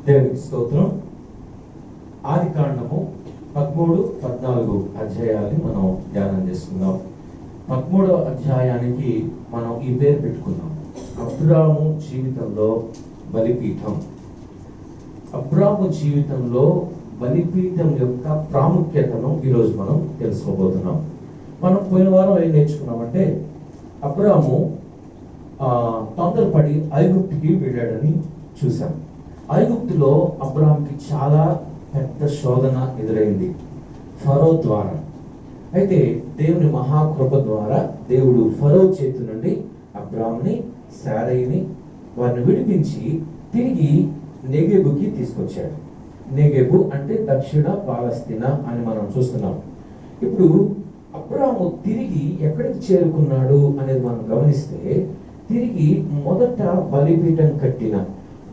దేవునికి స్తోత్రం. ఆది కాండము 13-14 అధ్యాయాన్ని మనం ధ్యానం చేసుకుందాం. 13వ అధ్యాయానికి మనం ఈ పేరు పెట్టుకుందాం, అబ్రాము జీవితంలో బలిపీఠం. అబ్రాము జీవితంలో బలిపీఠం యొక్క ప్రాముఖ్యతను ఈరోజు మనం తెలుసుకోబోతున్నాం. మనం పోయిన వారం ఏం నేర్చుకున్నామంటే, అబ్రాము తొందరపడి ఐగుప్తుకి వెళ్ళాడని చూశాం. ఐగుప్తులో అబ్రాహాంకి చాలా పెద్ద శోధన ఎదురైంది ఫరో ద్వారా. అయితే దేవుని మహాకృప ద్వారా దేవుడు ఫరో చేతి నుండి అబ్రాహాంని, శారైని వారిని విడిపించి తిరిగి నెగెబుకి తీసుకొచ్చాడు. నెగెబు అంటే దక్షిణ పాలస్తీనా అని మనం చూస్తున్నాం. ఇప్పుడు అబ్రాహాము తిరిగి ఎక్కడికి చేరుకున్నాడు అనేది మనం గమనిస్తే, తిరిగి మొదట బలిపీఠం కట్టిన,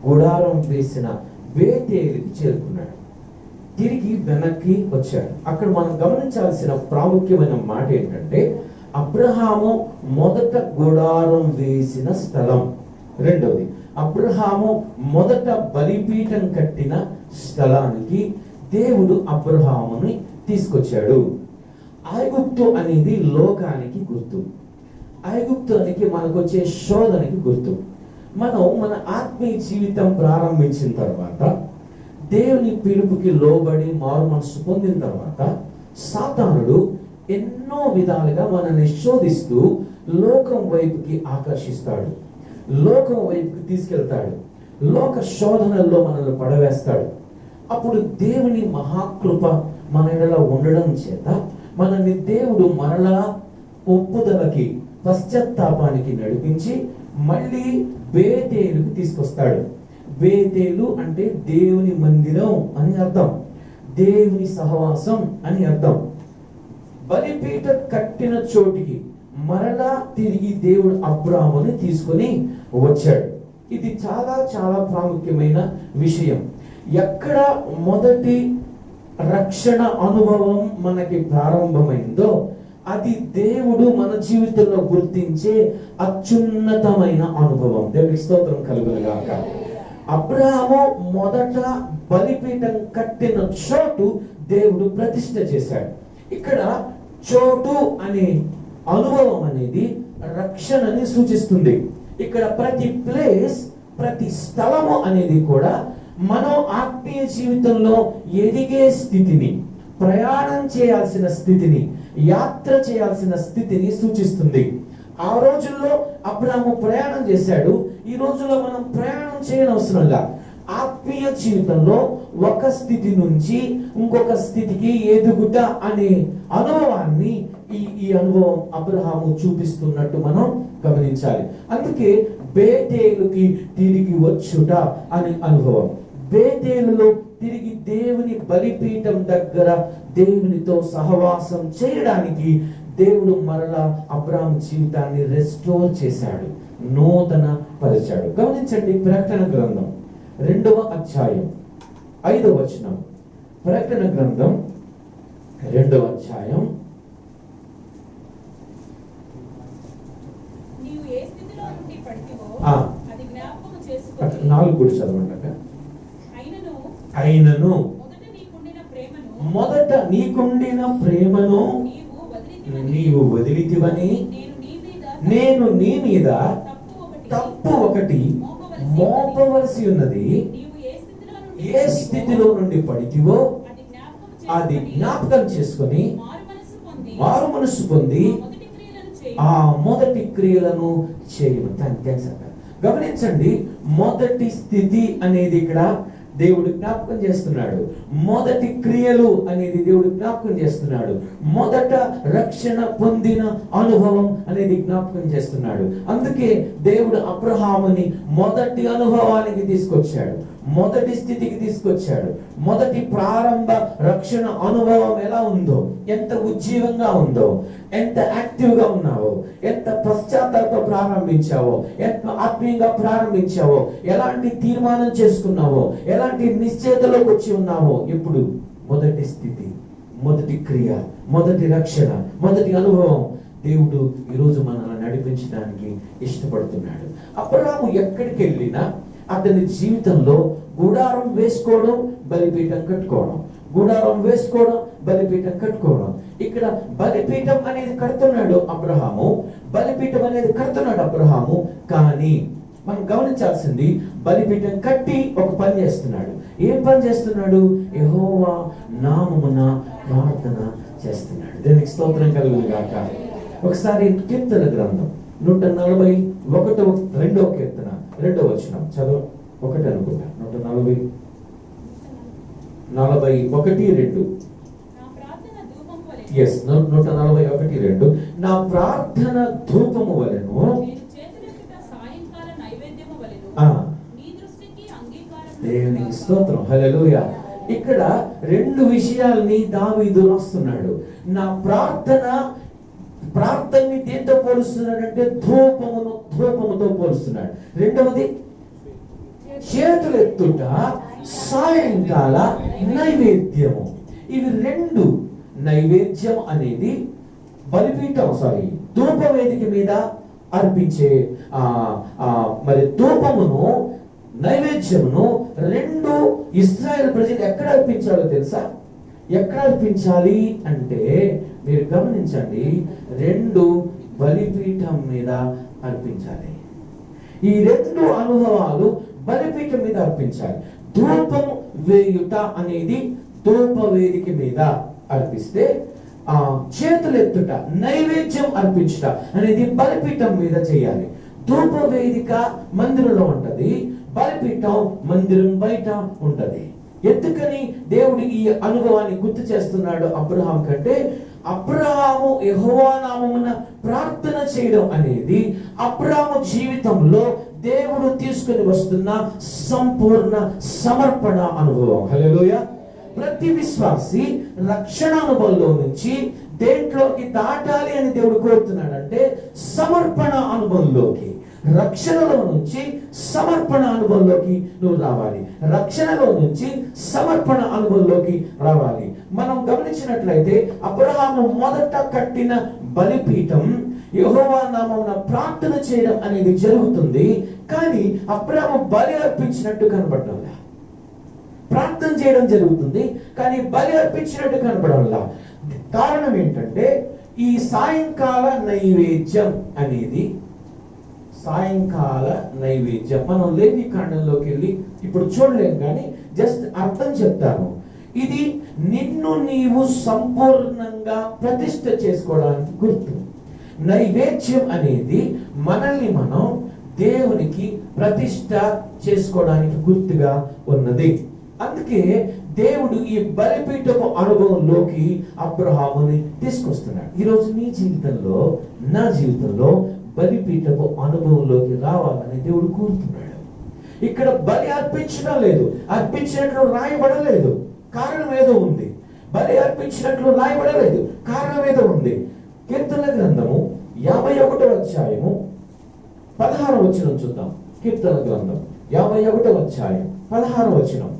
గుడారం వేసిన బేతేలుకి చేరుకున్నాడు. తిరిగి వెనక్కి వచ్చాడు. అక్కడ మనం గమనించాల్సిన ప్రాముఖ్యమైన మాట ఏంటంటే, అబ్రహాము మొదట గుడారం వేసిన స్థలం. రెండవది, అబ్రహాము మొదట బలిపీఠం కట్టిన స్థలానికి దేవుడు అబ్రహాముని తీసుకొచ్చాడు. ఐగుప్తు అనేది లోకానికి గుర్తు. ఐగుప్తు అనేది మనకు వచ్చే శోధనకి గుర్తు. మనం మన ఆత్మీయ జీవితం ప్రారంభించిన తర్వాత, దేవుని పిలుపుకి లోబడి మారు మనసు పొందిన తర్వాత, సాతానుడు ఎన్నో విధాలుగా మనల్ని శోధిస్తూ లోకం వైపుకి ఆకర్షిస్తాడు, లోకం వైపుకి తీసుకెళ్తాడు, లోక శోధనల్లో మనల్ని పడవేస్తాడు. అప్పుడు దేవుని మహాకృప మన ఎడల ఉండడం చేత మనల్ని దేవుడు మరలా ఒప్పుదలకి, పశ్చాత్తాపానికి నడిపించి మళ్ళీ బేతేలుకి తీసుకొస్తాడు. బేతేలు అంటే దేవుని మందిరం అని అర్థం, దేవుని సహవాసం అని అర్థం. బలిపీఠ కట్టిన చోటికి మరలా తిరిగి దేవుడు అబ్రాహాముని తీసుకొని వచ్చాడు. ఇది చాలా చాలా ప్రాముఖ్యమైన విషయం. ఎక్కడ మొదటి రక్షణ అనుభవం మనకి ప్రారంభమైందో, అది దేవుడు మన జీవితంలో గుర్తించే అత్యున్నతమైన అనుభవం. దేవునికి స్తోత్రం కలుగును గాక. అబ్రాహాము మొదట బలిపీఠం కట్టిన చోటు దేవుడు ప్రతిష్ఠ చేశాడు. ఇక్కడ చోటు అనే అనుభవం అనేది రక్షణని సూచిస్తుంది. ఇక్కడ ప్రతి ప్లేస్, ప్రతి స్థలము అనేది కూడా మనం ఆత్మీయ జీవితంలో ఎదిగే స్థితిని, ప్రయాణం చేయాల్సిన స్థితిని, యాత్ర చేయాల్సిన స్థితిని సూచిస్తుంది. ఆ రోజుల్లో అబ్రాహాము ప్రయాణం చేశాడు. ఈ రోజుల్లో మనం ప్రయాణం చేయనవసరంలా ఆత్మీయ జీవితంలో ఒక స్థితి నుంచి ఇంకొక స్థితికి ఎదుగుట అనే అనుభవాన్ని ఈ అనుభవం అబ్రాహాము చూపిస్తున్నట్టు మనం గమనించాలి. అందుకే బేతేలుకి తిరిగి వచ్చుట అనే అనుభవం. బేతేలులో తిరిగి దేవుని బలిపీఠం దగ్గర దేవునితో సహవాసం చేయడానికి దేవుడు మరలా అబ్రాహాము జీవితాన్ని రెస్టోర్ చేశాడు, నూతన పరిచాడు. గమనించండి, ప్రకటన గ్రంథం 2వ అధ్యాయం 5వ వచనం. ప్రకటన గ్రంథం 2వ అధ్యాయం 4 కూడా చదవండి. అయినను మొదట నీకుండిన ప్రేమను నీవు వదిలితివని నేను నీ మీద తప్పు ఒకటి మోపవలసి ఉన్నది. ఏ స్థితిలో నుండి పడితివో అది జ్ఞాపకం చేసుకొని మారు మనసు పొంది ఆ మొదటి క్రియలను చేయను. గమనించండి, మొదటి స్థితి అనేది ఇక్కడ దేవుడు జ్ఞాపకం చేస్తున్నాడు. మొదటి క్రియలు అనేది దేవుడు జ్ఞాపకం చేస్తున్నాడు. మొదట రక్షణ పొందిన అనుభవం అనేది జ్ఞాపకం చేస్తున్నాడు. అందుకే దేవుడు అబ్రహాముని మొదటి అనుభవానికి తీసుకొచ్చాడు, మొదటి స్థితికి తీసుకొచ్చాడు. మొదటి ప్రారంభ రక్షణ అనుభవం ఎలా ఉందో, ఎంత ఉజ్జీవంగా ఉందో, ఎంత యాక్టివ్ గా ఉన్నావో, ఎంత పశ్చాత్తాప ప్రారంభించావో, ఎంత ఆత్మీయంగా ప్రారంభించావో, ఎలాంటి తీర్మానం చేసుకున్నావో, ఎలాంటి నిశ్చయతలోకి వచ్చి ఉన్నావో. ఇప్పుడు మొదటి స్థితి, మొదటి క్రియ, మొదటి రక్షణ, మొదటి అనుభవం దేవుడు ఈరోజు మనల్ని నడిపించడానికి ఇష్టపడుతున్నాడు. అబ్రహాము ఎక్కడికి వెళ్ళినా అతని జీవితంలో గుడారం వేసుకోవడం, బలిపీఠం కట్టుకోవడం, గుడారం వేసుకోవడం, బలిపీఠం కట్టుకోవడం. ఇక్కడ బలిపీఠం అనేది కడుతున్నాడు అబ్రహాము, బలిపీఠం అనేది కడుతున్నాడు అబ్రహాము. కానీ మనం గమనించాల్సింది, బలిపీఠం కట్టి ఒక పని చేస్తున్నాడు. ఏం పని చేస్తున్నాడు? యెహోవా నామమున ప్రార్థన చేస్తున్నాడు. దేవునికి స్తోత్రం కలుగును గాక. ఒకసారి కీర్తన గ్రంథం 141 కీర్తన 2వ వచనం చదువు. ఒకటి అనుకుంటా, 141:2. ఎస్, 141:2. నా ప్రార్థన ధూపము వలెను, దేవునికి స్తోత్రం, హల్లెలూయా. ఇక్కడ 2 విషయాల్ని దావీదు రాస్తున్నాడు. నా ప్రార్థనని దేంతో పోలుస్తున్నాడంటే ధూపముతో పోలుస్తున్నాడు. రెండవది చేతులెత్తుట సాయంకాల నైవేద్యము. ఇవి 2. నైవేద్యం అనేది బలిపీఠం ధూపవేదిక మీద అర్పించే మరి ధూపమును, నైవేద్యమును 2 ఇశ్రాయేలు ప్రజలు ఎక్కడ అర్పించాలో తెలుసా? ఎక్కడ అర్పించాలి అంటే మీరు గమనించండి, 2 బలిపీఠం మీద అర్పించాలి. ఈ 2 అనుభవాలు బలిపీఠం మీద అర్పించాలి. ధూపం వేయుట అనేది ధూపవేదిక మీద అర్పిస్తే, చేతులెత్తుట నైవేద్యం అర్పించుట అనేది బలిపీఠం మీద చేయాలి. ధూపవేదిక మందిరంలో ఉంటది, బలిపీఠం మందిరం బయట ఉంటది. ఎందుకని దేవుడు ఈ అనుభవాన్ని గుర్తు చేస్తున్నాడు అబ్రహాం కంటే? అబ్రహాము యెహోవా నామమున ప్రార్థన చేయడం అనేది అబ్రహాము జీవితంలో దేవుడు తీసుకుని వస్తున్న సంపూర్ణ సమర్పణ అనుభవం. హల్లెలూయా. ప్రతి విశ్వాసి రక్షణ అనుభవంలో నుంచి దేంట్లోకి దాటాలి అని దేవుడు కోరుతున్నాడంటే సమర్పణ అనుభవంలోకి. రక్షణలో నుంచి సమర్పణ అనుభవంలోకి నువ్వు రావాలి. రక్షణలో నుంచి సమర్పణ అనుభవంలోకి రావాలి. మనం గమనించినట్లయితే అబ్రహాము మొదట కట్టిన బలిపీఠం యెహోవా నామమున ప్రార్థన చేయడం అనేది జరుగుతుంది. కానీ అబ్రహాము బలి అర్పించినట్టు కనబడటంలా. ప్రార్థన చేయడం జరుగుతుంది కానీ బలి అర్పించినట్టు కనబడంలా. కారణం ఏంటంటే ఈ సాయంకాల నైవేద్యం అనేది, సాయంకాల నైవేద్యం మనం లేవి కాండంలోకి వెళ్ళి ఇప్పుడు చూడలేం కానీ జస్ట్ అర్థం చెప్తాను. ఇది నిన్ను నీవు సంపూర్ణంగా ప్రతిష్ఠ చేసుకోవడానికి గుర్తు. నైవేద్యం అనేది మనల్ని మనం దేవునికి ప్రతిష్ఠ చేసుకోవడానికి గుర్తుగా ఉన్నది. అందుకే దేవుడు ఈ బలిపీఠపు అనుభవంలోకి అబ్రహాముని తీసుకొస్తున్నాడు. ఈరోజు నీ జీవితంలో, నా జీవితంలో బలిపీఠపు అనుభవంలోకి రావాలని దేవుడు కోరుతున్నాడు. ఇక్కడ బలి అర్పించడం లేదు, అర్పించినట్లు రాయబడలేదు. కారణం ఏదో ఉంది. బలి అర్పించినట్లు రాయబడలేదు, కారణం ఏదో ఉంది. కీర్తన గ్రంథము 51వ అధ్యాయము 16వ వచనం చూద్దాం. కీర్తన గ్రంథం 51వ అధ్యాయం 16వ వచనం.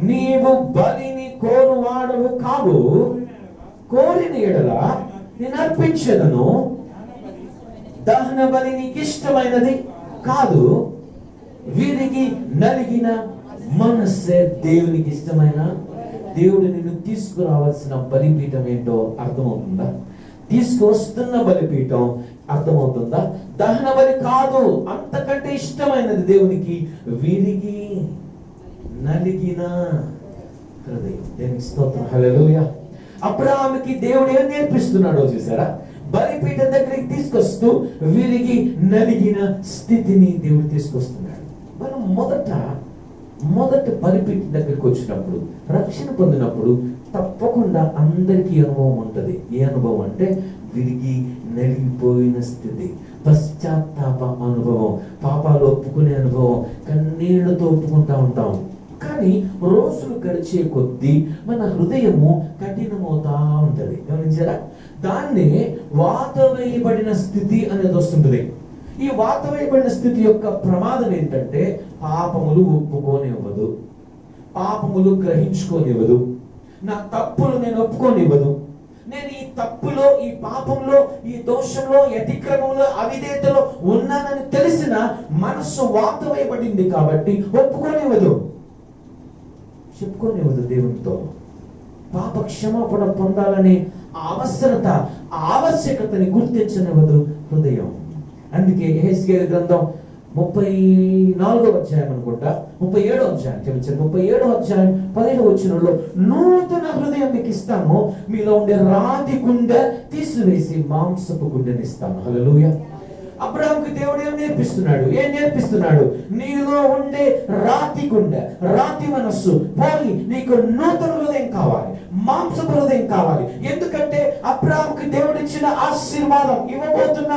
నీవు బలిని కోరువాడవు కాదు, కోరిన ఎడల నేను అర్పించదను. దహన బలి నీకు ఇష్టమైనది కాదు, వీరికి నలిగిన మనస్సే దేవునికి ఇష్టమైన. దేవుడు నిన్ను తీసుకురావాల్సిన బలిపీఠం ఏంటో అర్థమవుతుందా? తీసుకువస్తున్న బలిపీఠం అర్థమవుతుందా? దహన బలి కాదు, అంతకంటే ఇష్టమైనది దేవునికి వీరికి నలిగిన హృదయం. దేవునికి స్తోత్రం, హల్లెలూయా. అబ్రహాముకి దేవుడు ఏం నేర్పిస్తున్నాడో చూసారా? బలిపీఠం దగ్గరికి తీసుకొస్తూ విరిగి నలిగిన స్థితిని దేవుడు తీసుకొస్తున్నాడు. మనం మొదట బలిపీఠం దగ్గరికి వచ్చినప్పుడు, రక్షణ పొందినప్పుడు తప్పకుండా అందరికీ అనుభవం ఉంటుంది. ఏ అనుభవం అంటే విరిగి నలిగిపోయిన స్థితి, పశ్చాత్తాప అనుభవం, పాపాలు ఒప్పుకునే అనుభవం, కన్నీళ్లతో ఒప్పుకుంటా ఉంటాం. కానీ రోజులు గడిచే కొద్దీ మన హృదయము కఠినమవుతా ఉంటది. గమనించారా? దాన్నే వాత వేయబడిన స్థితి అనేది వస్తుంటది. ఈ వాత వేయబడిన స్థితి యొక్క ప్రమాదం ఏంటంటే పాపములు ఒప్పుకోనివ్వదు, పాపములు గ్రహించుకోనివ్వదు, నా తప్పులు నేను ఒప్పుకోనివ్వదు, నేను ఈ తప్పులో, ఈ పాపంలో, ఈ దోషంలో, అతిక్రమంలో, అవిధేయతలో ఉన్నానని తెలిసిన మనస్సు వాతవేయబడింది కాబట్టి ఒప్పుకోనివ్వదు, చెప్పుకోనివ్వదు దేవునితో. పాప క్షమాపణ పొందాలని ఆవశ్యకతని గుర్తించనివ్వదు హృదయం. అందుకే యెహెజ్కేలు గ్రంథం 34వ అధ్యాయం అనుకుంటా, 37వ అధ్యాయం, క్షమించండి, 37వ అధ్యాయం 15వ వచనంలో, నూతన హృదయం మీకు ఇస్తాను, మీలో ఉండే రాతి గుండె తీసివేసి మాంసపు గుండెని ఇస్తాను. హల్లెలూయా. అబ్రహాంకి దేవుడు ఏం నేర్పిస్తున్నాడు? నీలో ఉండే రాతి గుండె, రాతి మనస్సు పోయి నీకు నూతన హృదయం కావాలి, మాంసపు హృదయం కావాలి. ఎందుకంటే అబ్రహాంకి దేవుడు ఇచ్చిన ఆశీర్వాదం, ఇవ్వబోతున్న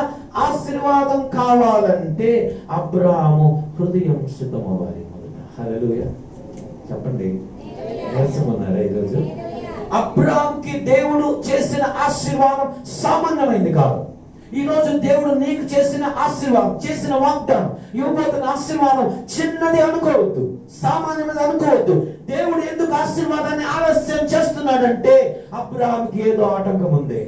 ఆశీర్వాదం కావాలంటే అబ్రహాము హృదయం సిద్ధం అవ్వాలి మొదట. హల్లెలూయా చెప్పండి. ఉన్నారా ఈరోజు? అబ్రహాంకి దేవుడు చేసిన ఆశీర్వాదం సామాన్యమైంది కాదు. ఈ రోజు దేవుడు నీకు చేసిన ఆశీర్వాదం, చేసిన వాగ్దానం, ఇవ్వబోతున్న ఆశీర్వాదం చిన్నది అనుకోవద్దు, సామాన్యమైనది అనుకోవద్దు. దేవుడు ఎందుకు ఆశీర్వాదాన్ని ఆలస్యం చేస్తున్నాడంటే అబ్రహాంకి ఏదో ఆటంకం ఉంది.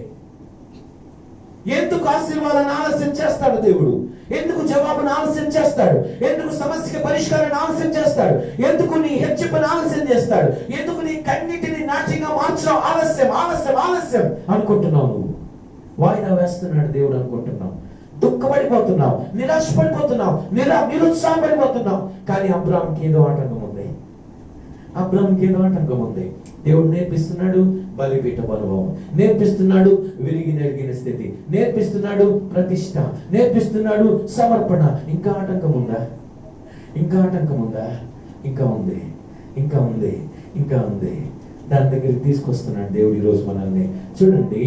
ఎందుకు ఆశీర్వాదాన్ని ఆలస్యం చేస్తాడు దేవుడు? ఎందుకు జవాబును ఆలస్యం చేస్తాడు? ఎందుకు సమస్యకి పరిష్కారాన్ని ఆలస్యం చేస్తాడు? ఎందుకు నీ హెచ్చరికను ఆలస్యం చేస్తాడు? ఎందుకు నీ కన్నిటిని నాట్యంగా మార్చడం ఆలస్యం ఆలస్యం ఆలస్యం అనుకుంటున్నావు? నువ్వు వాయిదా వేస్తున్నాడు దేవుడు అనుకుంటున్నావు, దుఃఖపడిపోతున్నావు, నిరాశపడిపోతున్నావు, నిరుత్సాహపడిపోతున్నావు. కానీ అబ్రహాంకి ఏదో ఆటంకం ఉంది. దేవుడు నేర్పిస్తున్నాడు బలిపీఠ అనుభవం, నేర్పిస్తున్నాడు విరిగి నెరిగిన స్థితి, నేర్పిస్తున్నాడు ప్రతిష్ట, నేర్పిస్తున్నాడు సమర్పణ. ఇంకా ఆటంకం ఉందా? ఇంకా ఉంది. దాని దగ్గరికి తీసుకొస్తున్నాడు దేవుడు ఈరోజు మనల్ని. చూడండి,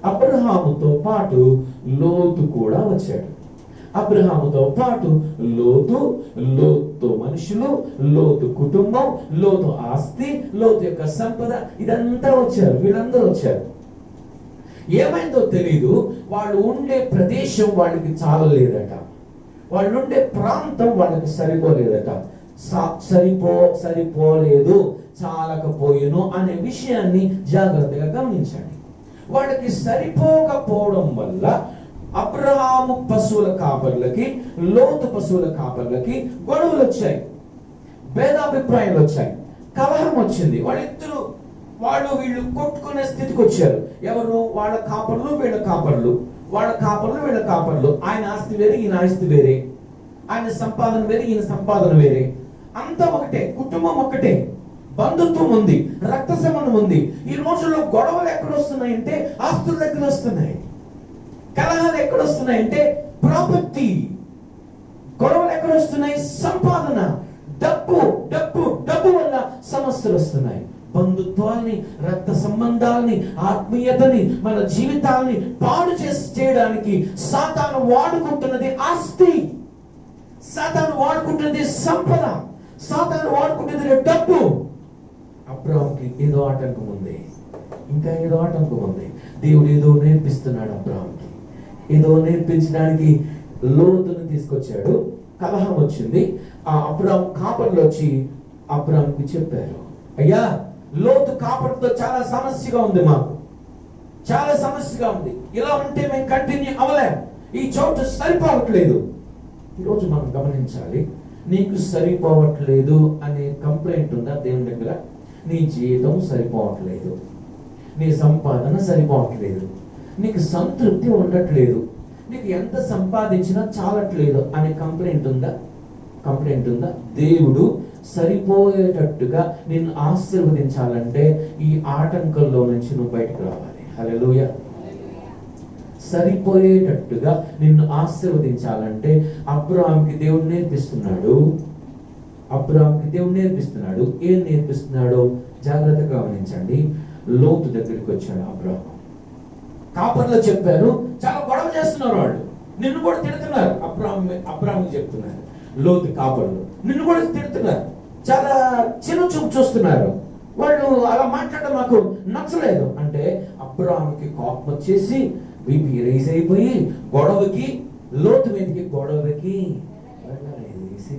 అబ్రహాముతో పాటు లోతు కూడా వచ్చాడు. అబ్రహాముతో పాటు లోతు మనుషులు, లోతు కుటుంబం, లోతు ఆస్తి, లోతు యొక్క సంపద, ఇదంతా వచ్చారు. వీళ్ళందరూ వచ్చారు. ఏమైందో తెలీదు, వాళ్ళు ఉండే ప్రదేశం వాళ్ళకి చాలలేదట, వాళ్ళు ఉండే ప్రాంతం వాళ్ళకి సరిపోలేదట. సరిపోలేదు, చాలకపోయేను అనే విషయాన్ని జాగ్రత్తగా గమనించండి. వాళ్ళకి సరిపోకపోవడం వల్ల అబ్రహాము పశువుల కాపర్లకి, లోతు పశువుల కాపర్లకి గొడవలు వచ్చాయి, భేదాభిప్రాయాలు వచ్చాయి, కలహం వచ్చింది. వీళ్ళు కొట్టుకునే స్థితికి వచ్చారు. ఎవరు? వాళ్ళ కాపర్లు వీళ్ళ కాపర్లు. ఆయన ఆస్తి వేరే, ఈయన ఆస్తి వేరే, ఆయన సంపాదన వేరే, ఈయన సంపాదన వేరే. అంతా ఒకటే, కుటుంబం ఒకటే, బంధుత్వం ఉంది, రక్త సంబంధం ఉంది. ఈ రోజుల్లో గొడవలు ఎక్కడొస్తున్నాయంటే ఆస్తుల దగ్గర వస్తున్నాయి, కలహాలు ఎక్కడొస్తున్నాయంటే ప్రాపర్టీ, గొడవలు ఎక్కడొస్తున్నాయి? సంపాదన, డబ్బు వల్ల సమస్యలు వస్తున్నాయి. బంధుత్వాన్ని, రక్త సంబంధాలని, ఆత్మీయతని, మన జీవితాల్ని పాడు చేయడానికి సాతాను వాడుకుంటున్నది ఆస్తి, సాతాను వాడుకుంటున్నది సంపద, సాతాను వాడుకుంటున్నది డబ్బు. అబ్రహాంకి ఏదో ఆటంకం ఉంది, ఇంకా ఏదో ఆటంకం ఉంది. దేవుడు ఏదో నేర్పిస్తున్నాడు అబ్రహాంకి. ఏదో నేర్పించడానికి లోతును తీసుకొచ్చాడు. కలహం వచ్చింది. ఆ అబ్రహాం కాపర్లు వచ్చి అబ్రహాంకి చెప్పారు, అయ్యా, లోతు కాపర్తో చాలా సమస్యగా ఉంది, మాకు చాలా సమస్యగా ఉంది, ఇలా ఉంటే మేము కంటిన్యూ అవ్వలేం, ఈ చోటు సరిపోవట్లేదు. ఈరోజు మనం గమనించాలి, నీకు సరిపోవట్లేదు అనే కంప్లైంట్ ఉందా దేవుని దగ్గర? నీ జీవితం సరిపోవట్లేదు, నీ సంపాదన సరిపోవట్లేదు, నీకు సంతృప్తి ఉండట్లేదు, నీకు ఎంత సంపాదించినా చాలట్లేదు అనే కంప్లైంట్ ఉందా? దేవుడు సరిపోయేటట్టుగా నిన్ను ఆశీర్వదించాలంటే ఈ ఆటంకంలో నుంచి నువ్వు బయటకు రావాలి. హల్లెలూయా. సరిపోయేటట్టుగా నిన్ను ఆశీర్వదించాలంటే అబ్రహాంకి దేవుడు నేర్పిస్తున్నాడు. ఏం నేర్పిస్తున్నాడో జాగ్రత్తగా గమనించండి. లోతు దగ్గరికి వచ్చాడు అబ్రహాం. కాపర్లో చెప్పారు, చాలా గొడవ చేస్తున్నారు వాళ్ళు, నిన్ను కూడా తిడుతున్నారు. అబ్రహాం చెప్తున్నారు, లోతు కాపర్లు నిన్ను కూడా తిడుతున్నారు, చాలా చిన్న చూపు చూస్తున్నారు, వాళ్ళు అలా మాట్లాడడం నాకు నచ్చలేదు అంటే అబ్రహాంకి కోపం వచ్చేసి బీపీ రైజ్ అయిపోయి లోతు మీదకి గొడవకి వెళ్ళలేసి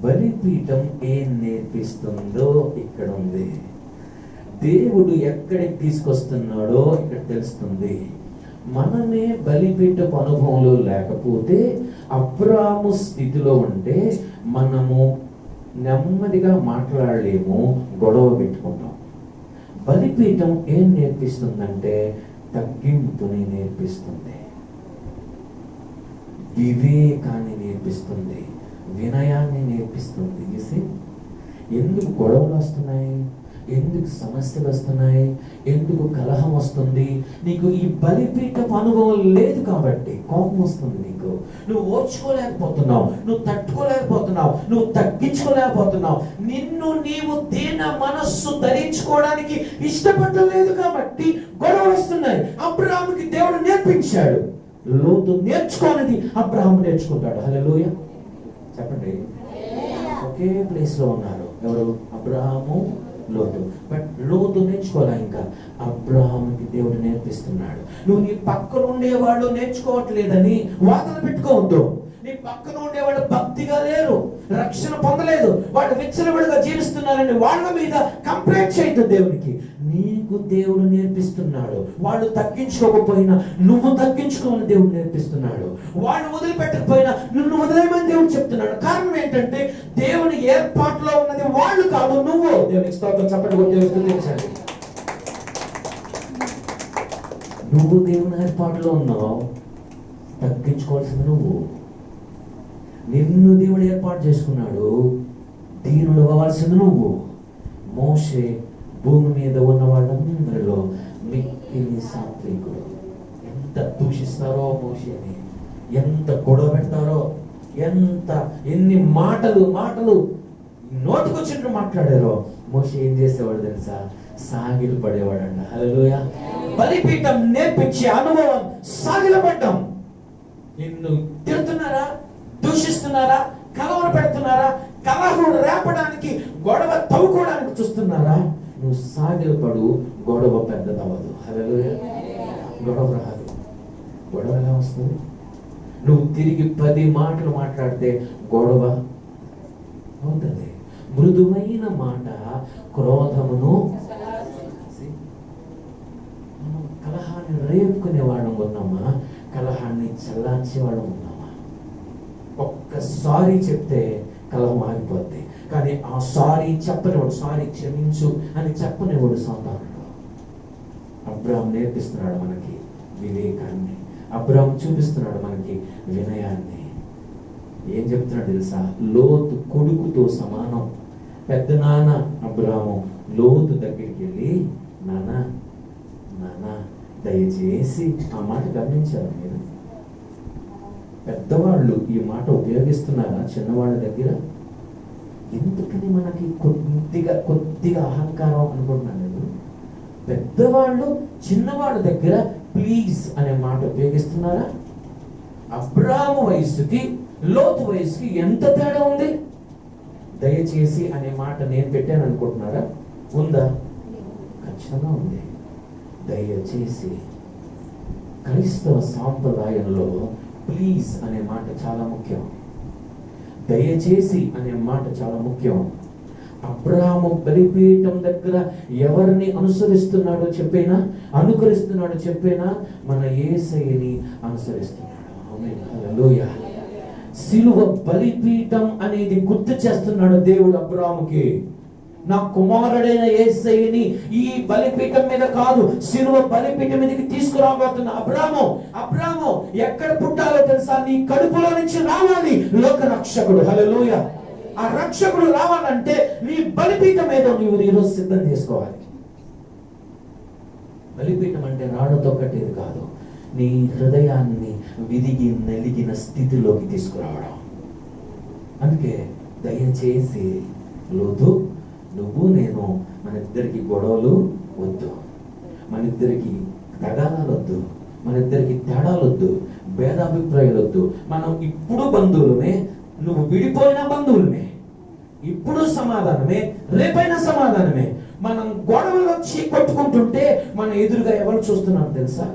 బలిపీఠం ఏం నేర్పిస్తుందో ఇక్కడ ఉంది. దేవుడు ఎక్కడికి తీసుకొస్తున్నాడో ఇక్కడ తెలుస్తుంది. మనమే బలిపీఠపు అనుభవంలో లేకపోతే, అబ్రాము స్థితిలో ఉంటే మనము నెమ్మదిగా మాట్లాడలేము, గొడవ పెట్టుకుంటాం. బలిపీఠం ఏం నేర్పిస్తుందంటే తగ్గింపుని నేర్పిస్తుంది, వివేకాన్ని నేర్పిస్తుంది, వినయాన్ని నేర్పిస్తుంది. చూసి ఎందుకు గొడవలు వస్తున్నాయి, ఎందుకు సమస్యలు వస్తున్నాయి, ఎందుకు కలహం వస్తుంది? నీకు ఈ బలిపీఠపు అనుభవం లేదు కాబట్టి కోపం వస్తుంది. నీకు నువ్వు ఓర్చుకోలేకపోతున్నావు, నువ్వు తట్టుకోలేకపోతున్నావు, నువ్వు తగ్గించుకోలేకపోతున్నావు. నిన్ను నీవు దీన మనస్సు ధరించుకోవడానికి ఇష్టపడలేదు కాబట్టి గొడవ వస్తున్నాయి. అబ్రాహాముకి దేవుడు నేర్పించాడు. లోతు నేర్చుకోనిది అబ్రాహాము నేర్చుకుంటాడు. హల్లెలూయా చెప్పండి. ఒకే ప్లేస్ లో ఉన్నారు. ఎవరు? అబ్రాహాము, లోతు. బట్ లోతు నేర్చుకోలే. ఇంకా అబ్రాహాముకి దేవుడు నేర్పిస్తున్నాడు. నువ్వు నీ పక్కన ఉండేవాళ్ళు నేర్చుకోవట్లేదని వాదన పెట్టుకోవద్దు. నీ పక్కన ఉండేవాళ్ళు భక్తిగా లేరు, రక్షణ పొందలేదు, వాళ్ళు విచ్చలవిడిగా జీవిస్తున్నారని వాళ్ళ మీద కంప్లైంట్ చేయొద్దు. దేవునికి నీకు దేవుడు నేర్పిస్తున్నాడు. వాళ్ళు తగ్గించుకోకపోయినా నువ్వు తగ్గించుకోమని దేవుడు నేర్పిస్తున్నాడు. వాళ్ళు వదిలిపెట్టకపోయినా నిన్ను వదిలేయమని దేవుడు చెప్తున్నాడు. కారణం ఏంటంటే దేవుని ఏర్పాటులో ఉన్నది వాళ్ళు కాదు, నువ్వు. దేవునికి స్తోత్రం. చెప్పండి. గుర్తించాలి. నువ్వు దేవుని ఏర్పాటులో ఉన్నావు, తగ్గించుకోవాల్సింది నువ్వు. నిన్ను దేవుడు ఏర్పాటు చేసుకున్నాడు, దీనుడు అవ్వాల్సింది నువ్వు. మోషే భూమి మీద ఉన్న వాళ్ళందరిలో మిక్కిలి సాత్వికుడు. ఎంత దూషిస్తారో మోషేని, ఎంత గొడవ పెడతారో, ఎన్ని మాటలు నోటికొచ్చినట్టు మాట్లాడారో. మోషే ఏం చేసేవాడు తెలుసా? సాగిలు పడేవాడంట. హల్లెలూయా. బలిపీఠం నేర్పించే అనుభవం సాగిలపడ్డం. నిన్ను తిడుతున్నారా, దూషిస్తున్నారా, కలవర పెడుతున్నారా, కలహం రేపడానికి, గొడవ తవ్వుకోవడానికి చూస్తున్నారా? నువ్వు సాగిలపడు, గొడవ పెద్దదవ్వదు. హల్లెలూయా. గొడవ రాదు. గొడవ ఎలా వస్తుంది? నువ్వు తిరిగి 10 మాటలు మాట్లాడితే గొడవ అవుతుంది. మృదువైన మాట క్రోధమును. కలహాన్ని రేపుకునే వాళ్ళం ఉన్నామా, కలహాన్ని చల్లార్చే వాళ్ళం ఉన్నామా? ఒక్కసారి చెప్తే కలహం ఆగిపోద్ది. కానీ ఆ సారీ చెప్పనివాడు, సారీ క్షమించు అని చెప్పనివాడు సాతానుడు. అబ్రాహాము నేర్పిస్తున్నాడు మనకి వివేకాన్ని. అబ్రాహాము చూపిస్తున్నాడు మనకి వినయాన్ని. ఏం చెప్తున్నాడు తెలుసా? లోతు కొడుకుతో సమానం. పెద్ద నాన్న అబ్రాహాము లోతు దగ్గరికి వెళ్ళి, నాన్న దయచేసి, ఆ మాట గమనించారు మీరు? పెద్దవాళ్ళు ఈ మాట ఉపయోగిస్తున్నారా చిన్నవాళ్ళ దగ్గర? ఎందుకని మనకి కొద్దిగా అహంకారం అనుకుంటున్నాను. పెద్దవాళ్ళు చిన్నవాళ్ళ దగ్గర ప్లీజ్ అనే మాట ఉపయోగిస్తున్నారా? అబ్రాహాము వయసుకి లోతు వయసుకి ఎంత తేడా ఉంది? దయచేసి అనే మాట నేను పెట్టాను అనుకుంటున్నారా? ఉందా? ఖచ్చితంగా ఉంది. దయచేసి. క్రైస్తవ సాంప్రదాయంలో ప్లీజ్ అనే మాట చాలా ముఖ్యం. దయచేసి అనే మాట చాలా ముఖ్యం. అబ్రాహాము బలిపీఠం దగ్గర ఎవరిని అనుకరిస్తున్నాడో చెప్పేనా? మన యేసయ్యని అనుసరిస్తున్నాడు. ఆమేన్. హల్లెలూయా. సిలువ బలిపీఠం అనేది గుర్తు చేస్తున్నాడు దేవుడు అబ్రాహాముకి. నా కుమారుడైన యేసయ్యని ఈ బలిపీఠం మీద కాదు, సిలువ బలిపీఠం మీదకి తీసుకురాబోతున్నా. అబ్రాహాము ఎక్కడ పుట్టాలో తెలుసా? నీ కడుపులో నుంచి రావాలి లోక రక్షకుడు. హల్లెలూయా. ఆ రక్షకుడు రావాలంటే నీ బలిపీఠం ఏదో నీవు ఈరోజు సిద్ధం చేసుకోవాలి. బలిపీఠం అంటే రాళ్లతో కట్టేది కాదు, నీ హృదయాన్ని విరిగి నలిగిన స్థితిలోకి తీసుకురావడం. అందుకే దయచేసి లోతు, నువ్వు నేను, మన ఇద్దరికి గొడవలు వద్దు, మన ఇద్దరికి తగాదాలు వద్దు, మన ఇద్దరికి తేడాలు వద్దు, భేదాభిప్రాయాలు వద్దు. మనం ఇప్పుడు బంధువులమే, నువ్వు విడిపోయిన బంధువులమే, ఇప్పుడు సమాధానమే, రేపైనా సమాధానమే. మనం గొడవలు వచ్చి కొట్టుకుంటుంటే మన ఎదురుగా ఎవరు చూస్తున్నారు తెలుసా?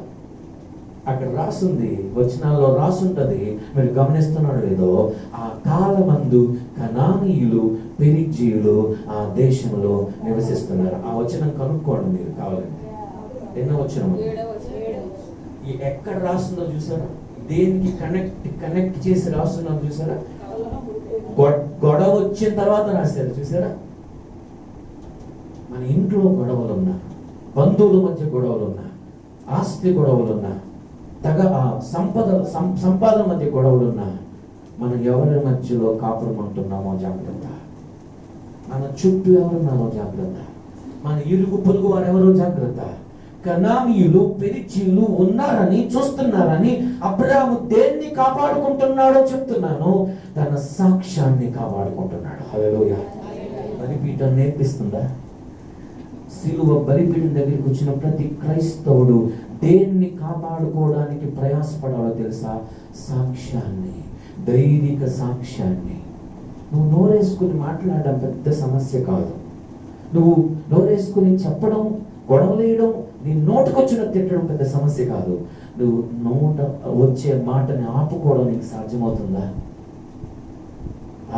అక్కడ రాసుంది, వచనాల్లో రాసుంటది, మీరు గమనిస్తున్నాడు లేదో, ఆ కాలమందు కనానీయులు పెరిజ్జీయులు ఆ దేశంలో నివసిస్తున్నారు. ఆ వచనం కనుక్కోండి మీరు కావాలంటే. ఎన్నో వచనం ఎక్కడ రాస్తుందో చూసారా? దేనికి కనెక్ట్ చేసి రాస్తున్నారు చూసారా? గొడవ వచ్చిన తర్వాత రాశారు చూసారా? మన ఇంట్లో గొడవలు ఉన్నా, బంధువుల మధ్య గొడవలు ఉన్నా, ఆస్తి గొడవలు ఉన్నా, సంపాదన మధ్య గొడవలు ఉన్నా, మనం ఎవరి మధ్యలో కాపురం ఉంటున్నామో జాగ్రత్త. మన చుట్టూ ఎవరున్నారో జాగ్రత్త. మన ఇరుగు పొరుగు వారెవరో జాగ్రత్త. కనానీయులు పెరిజ్జీయులు ఉన్నారని చూస్తున్నారని అబ్రాహాము దేన్ని కాపాడుకుంటున్నాడో చెప్తున్నాను, తన సాక్ష్యాన్ని కాపాడుకుంటున్నాడు. హల్లెలూయా. బలిపీఠం నేర్పిస్తుందా? సిలువ బలిపీఠం దగ్గరికి వచ్చిన ప్రతి క్రైస్తవుడు దేన్ని కాపాడుకోవడానికి ప్రయాసపడాలో తెలుసా? సాక్ష్యాన్ని, దైవిక సాక్ష్యాన్ని. నువ్వు నోరేసుకుని మాట్లాడడం పెద్ద సమస్య కాదు. నువ్వు నోరేసుకుని చెప్పడం, గొడవలేయడం, నీ నోటుకొచ్చిన తిట్టడం పెద్ద సమస్య కాదు. నువ్వు నోట వచ్చే మాటని ఆపుకోవడం నీకు సాధ్యమవుతుందా?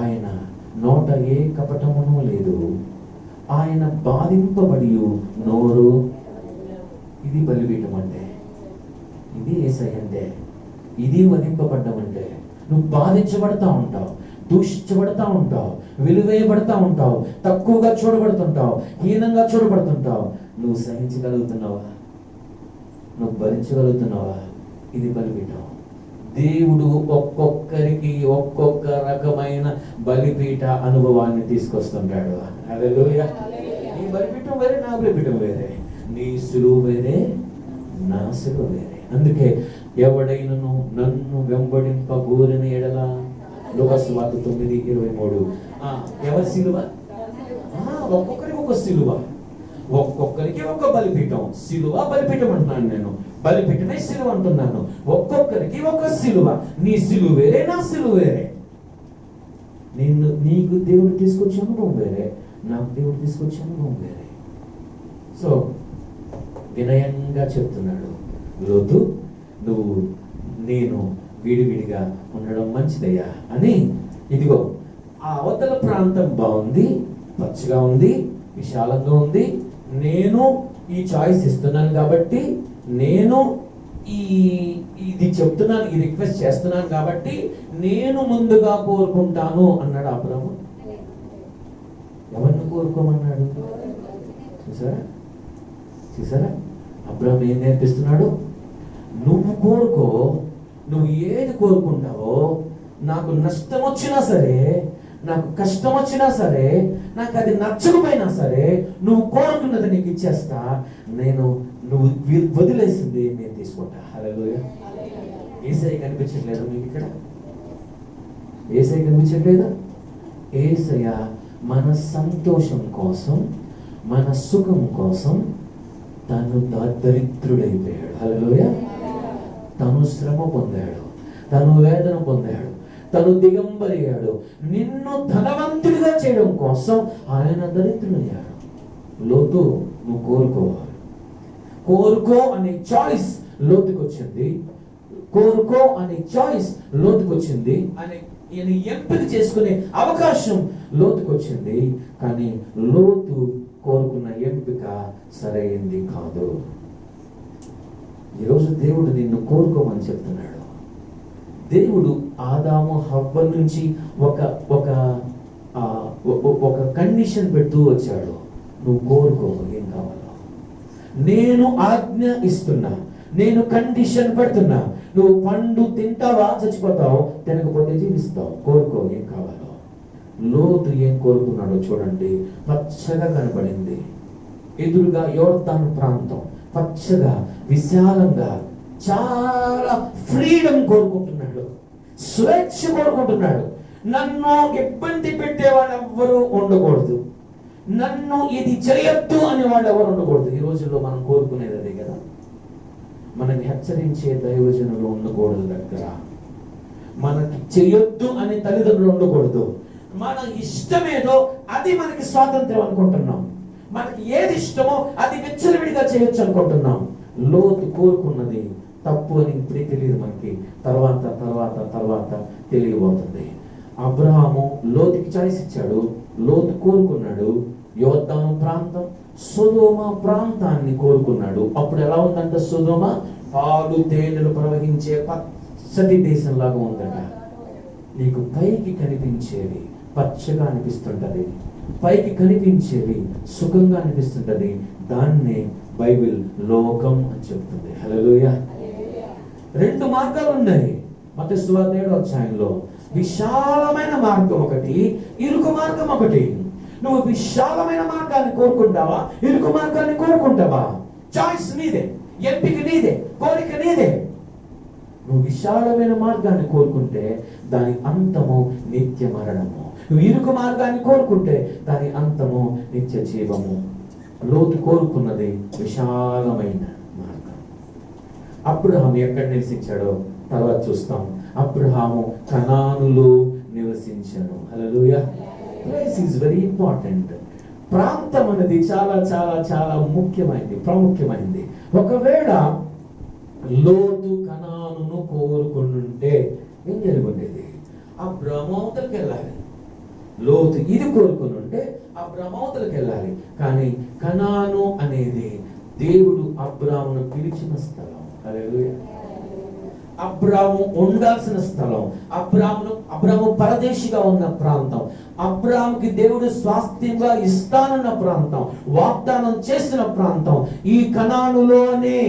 ఆయన నోట ఏ కపటమును లేదు, ఆయన బాధింపబడి నోరు. ఇది బలిపీఠం అంటే, ఇది యేసయ్య అంటే, ఇది వధింపబడ్డం అంటే. నువ్వు బాధించబడతా ఉంటావు, దూషించబడతా ఉంటావు, విలువేయబడతా ఉంటావు, తక్కువగా చూడబడుతుంటావు, హీనంగా చూడబడుతుంటావు. నువ్వు సహించగలుగుతున్నావా? నువ్వు భరించగలుగుతున్నావా? ఇది బలిపీఠం. దేవుడు ఒక్కొక్కరికి ఒక్కొక్క రకమైన బలిపీఠ అనుభవాన్ని తీసుకొస్తుంటాడు. హల్లెలూయా. నీ బలిపీఠం వేరే, నా బలిపీఠం వేరే. నీ సులువు వేరే, నా సులువు వేరే. అందుకే ఎవడైనను నన్ను వెంబడింపగోరిన ఎడల, లోకసువార్త 9:23. ఎవరి సిలువ? ఒక్కొక్కరికి ఒక సిలువ, ఒక్కొక్కరికి ఒక బలిపీఠం. సిలువ బలిపీఠం అంటున్నాను నేను, బలిపీఠమే సిలువ అంటున్నాను. ఒక్కొక్కరికి ఒక సిలువ. నీ సిలువ వేరే, నా సిలువ వేరే. నీకు దేవుడు తీసుకొచ్చే అనుభవం వేరే, నాకు దేవుడు తీసుకొచ్చే అనుభవం వేరే. సో వినయంగా చెప్తున్నాడు లోతు, నువ్వు నేను విడివిడిగా ఉండడం మంచిదయ్యా అని. ఇదిగో ఆ అవతల ప్రాంతం బాగుంది, పచ్చగా ఉంది, విశాలంగా ఉంది. నేను ఈ చాయిస్ ఇస్తున్నాను కాబట్టి, నేను ఇది చెప్తున్నాను, ఈ రిక్వెస్ట్ చేస్తున్నాను కాబట్టి నేను ముందుగా కోరుకుంటాను అన్నాడు అబ్రాహాము. ఎవరిని కోరుకోమన్నాడు? చూసారా అబ్రాహాము ఏం నేర్పిస్తున్నాడు? నువ్వు కోరుకో, నువ్వు ఏది కోరుకుంటావో, నాకు నష్టం వచ్చినా సరే, నాకు కష్టం వచ్చినా సరే, నాకు అది నచ్చకపోయినా సరే, నువ్వు కోరుకున్నది నీకు ఇచ్చేస్తా. నువ్వు వదిలేసింది నేను తీసుకుంటా. హల్లెలూయా. యేసయ్య కనిపించట్లేదు మీకు ఇక్కడ? యేసయ్య కనిపించట్లేదా? యేసయ్య మన సంతోషం కోసం, మన సుఖం కోసం తను దరిద్రుడైపోయాడు. హల్లెలూయా. తను శ్రమ పొందాడు, తను వేదన పొందాడు, తను దిగంబరయ్యాడు. నిన్ను ధనవంతుడిగా చేయడం కోసం ఆయన దరిద్రుడయ్యాడు. లోతు, నువ్వు కోరుకోవాలి. కోరుకో అనే చాయిస్ లోతుకు వచ్చింది. కోరుకో అనే చాయిస్ లోతుకు వచ్చింది. అని ఎంపిక చేసుకునే అవకాశం లోతుకు వచ్చింది. కానీ లోతు కోరుకున్న ఎంపిక సరైంది కాదు. ఈరోజు దేవుడు నిన్ను కోరుకోమని చెప్తున్నాడు. దేవుడు ఆదాము హవ్వ నుంచి ఒక కండిషన్ పెడుతూ వచ్చాడు. నువ్వు కోరుకో, ఏం కావాలో. నేను ఆజ్ఞ ఇస్తున్నా, నేను కండిషన్ పెడుతున్నా. నువ్వు పండు తింటావా చచ్చిపోతావు, తినకపోతే జీవిస్తావు. కోరుకో, ఏం కావాలో. లోతు ఏం కోరుకున్నాడో చూడండి. పచ్చగా కనపడింది, ఎదురుగా యోర్దాను ప్రాంతం, పచ్చగా విశాలంగా, చాలా ఫ్రీడమ్ కోరుకుంటున్నాడు, స్వేచ్ఛ కోరుకుంటున్నాడు. నన్ను ఇబ్బంది పెట్టేవాళ్ళు ఎవ్వరూ ఉండకూడదు, నన్ను ఇది చేయొద్దు అనే వాళ్ళు ఎవరు ఉండకూడదు. ఈ రోజుల్లో మనం కోరుకునేది అదే కదా. మనకి హెచ్చరించే దైవజనులు ఉండకూడదు దగ్గర, మనకి చేయొద్దు అనే తల్లిదండ్రులు ఉండకూడదు. మన ఇష్టమేదో అది మనకి స్వాతంత్రం అనుకుంటున్నాం. మనకి ఏది ఇష్టమో అది విచ్చలవిడిగా చేయొచ్చు అనుకుంటున్నాం. లోతు కోరుకున్నది తప్పు అని ఇప్పుడే తెలియదు మనకి, తర్వాత తర్వాత తర్వాత తెలియబోతుంది. అబ్రహాము లోతుకి చాయిస్ ఇచ్చాడు. లోతు కోరుకున్నాడు యోర్దాను ప్రాంతం, సొదొమ ప్రాంతాన్ని కోరుకున్నాడు. అప్పుడు ఎలా ఉందంట? సొదొమ పాలు తేనెలు ప్రవహించే పచ్చటి దేశంలాగా ఉందట. నీకు పైకి కనిపించేవి పచ్చగా అనిపిస్తుంటది, పైకి కనిపించేవి సుఖంగా అనిపిస్తుంటది. దాన్నే బైబిల్ లోకం అని చెప్తుంది. హల్లెలూయా. రెండు మార్గాలు ఉన్నాయి మత్తయి సువార్త 7వ అధ్యాయంలో. విశాలమైన మార్గం ఒకటి, ఇరుకు మార్గం ఒకటి. నువ్వు విశాలమైన మార్గాన్ని కోరుకుంటావా, ఇరుకు మార్గాన్ని కోరుకుంటావా? చాయిస్ నీదే, ఎంపిక నీదే, కోరిక నీదే. నువ్వు విశాలమైన మార్గాన్ని కోరుకుంటే దాని అంతము నిత్య మరణము. నువ్వు ఇరుకు మార్గాన్ని కోరుకుంటే దాని అంతము నిత్య జీవము. లోతు కోరుకున్నది విశాలమైన మార్గం. అబ్రహాము ఎక్కడ నివసించాడో తర్వాత చూస్తాం. అబ్రహాము కనానులో నివసించాడు. హల్లెలూయా. Place is very important. ప్రాంతం అనేది చాలా చాలా చాలా ముఖ్యమైనది, ప్రాముఖ్యమైనది. ఒకవేళ లోతు కనానును కోరుకుంటుంటే ఏం జరుగుండేది? అబ్రహాము అవతలకి వెళ్ళాలి. లోతు ఇది కోరుకుని ఉంటే అబ్రహాము అవతలకి వెళ్ళాలి. కానీ కనాను అనేది దేవుడు అబ్రహామును పిలిచిన స్థలం. హల్లెలూయా. అబ్రహాము ఉండాల్సిన స్థలం, అబ్రహాము పరదేశిగా ఉన్న ప్రాంతం, అబ్రహాముకి దేవుడు స్వాస్థ్యంగా ఇస్తానన్న ప్రాంతం, వాగ్దానం చేసిన ప్రాంతం ఈ కనానులోనే.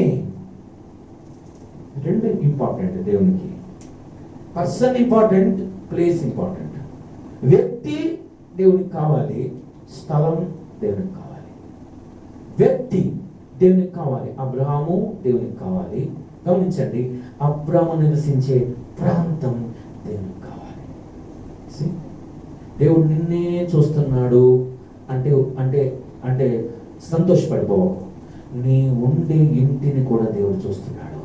రెండు ఇంపార్టెంట్ దేవునికి. Person important, place important. వ్యక్తి దేవునికి కావాలి, స్థలం దేవునికి కావాలి. వ్యక్తి దేవునికి కావాలి, అబ్రహాము దేవునికి కావాలి. గమనించండి, అబ్రహాము నివసించే ప్రాంతం దేవునికి కావాలి. దేవుడు నిన్నే చూస్తున్నాడు అంటే అంటే అంటే సంతోషపడిపోవు. నీ ఉండే ఇంటిని కూడా దేవుడు చూస్తున్నాడు.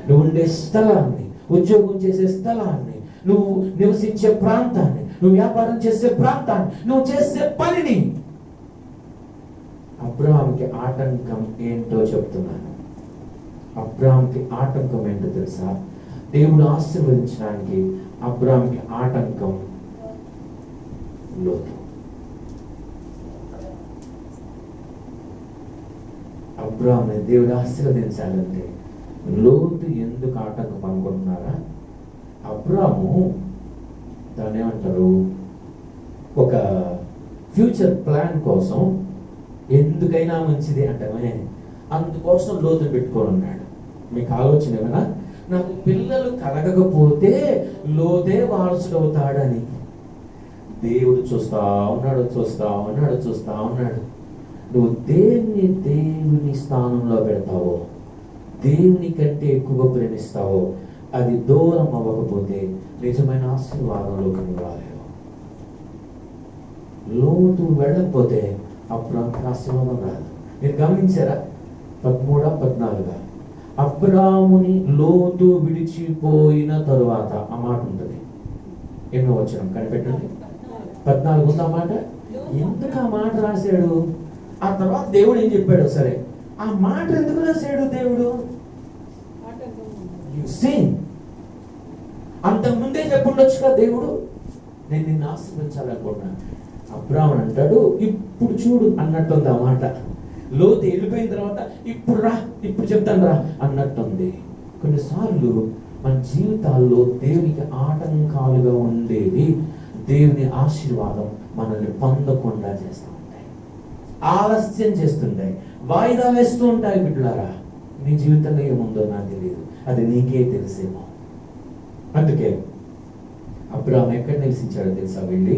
నువ్వు ఉండే స్థలాన్ని, ఉద్యోగం చేసే స్థలాన్ని, నువ్వు నివసించే ప్రాంతాన్ని, నువ్వు వ్యాపారం చేసే ప్రాంతాన్ని, నువ్వు చేసే పనిని. అబ్రహాముకి ఆటంకం ఏంటో చెప్తున్నాను. అబ్రహాముకి ఆటంకం ఏంటో తెలుసా? దేవుడు ఆశీర్వదించడానికి అబ్రహాముకి ఆటంకం లోతు. అబ్రహాముని దేవుడు ఆశీర్వదించాలంటే లోతు ఎందుకు ఆటంకం అనుకుంటున్నారా? అబ్రహాము దాన్ని ఏమంటారు, ఒక ఫ్యూచర్ ప్లాన్ కోసం ఎందుకైనా మంచిది అంటే అందుకోసం లోతుని పెట్టుకొని ఉన్నాడు. మీకు ఆలోచన ఏమైనా? నాకు పిల్లలు కలగకపోతే లోతే వారసుడు అవుతాడని. దేవుడు చూస్తా ఉన్నాడు, చూస్తా ఉన్నాడు, చూస్తా ఉన్నాడు. నువ్వు దేవుని స్థానంలో పెడతావో, దేవుని కంటే ఎక్కువగా ప్రేమిస్తావో, అది దూరం అవ్వకపోతే నిజమైన ఆశీర్వాదంలోకి నువ్వు రాలేవు. లోతు వెళ్ళకపోతే అప్పుడు ఆశీర్వాదం రాదు. మీరు గమనించారా? 13, 14 అబ్రాముని లోతు విడిచిపోయిన తరువాత ఆ మాట ఉంటుంది. ఎన్నో వచనం కనిపెట్టండి. 14 ఉంది ఆ మాట. ఎందుకు ఆ మాట రాశాడు? ఆ తర్వాత దేవుడు ఏం చెప్పాడు? సరే, ఆ మాట ఎందుకు రాశాడు దేవుడు? అంతకుముందే చెప్పుండొచ్చుగా దేవుడు, నేను నిన్ను ఆశీర్వదించాలనుకుంటున్నాను. అబ్రాహ్మణ్ అంటాడు, ఇప్పుడు చూడు అన్నట్టుంది ఆ మాట. లోతు వెళ్ళిపోయిన తర్వాత ఇప్పుడు రా, ఇప్పుడు చెప్తాను రా అన్నట్టుంది. కొన్నిసార్లు మన జీవితాల్లో దేవునికి ఆటంకాలుగా ఉండేవి దేవుని ఆశీర్వాదం మనల్ని పొందకుండా చేస్తూ ఉంటాయి, ఆలస్యం చేస్తుంటాయి, వాయిదా వేస్తూ ఉంటాయి. బిడ్డలారా, నీ జీవితంలో ఏముందో నాకు తెలియదు, అది నీకే తెలిసేమో. అందుకే అబ్రాహాము ఎక్కడ నివసించాడో తెలుసా? వెళ్ళి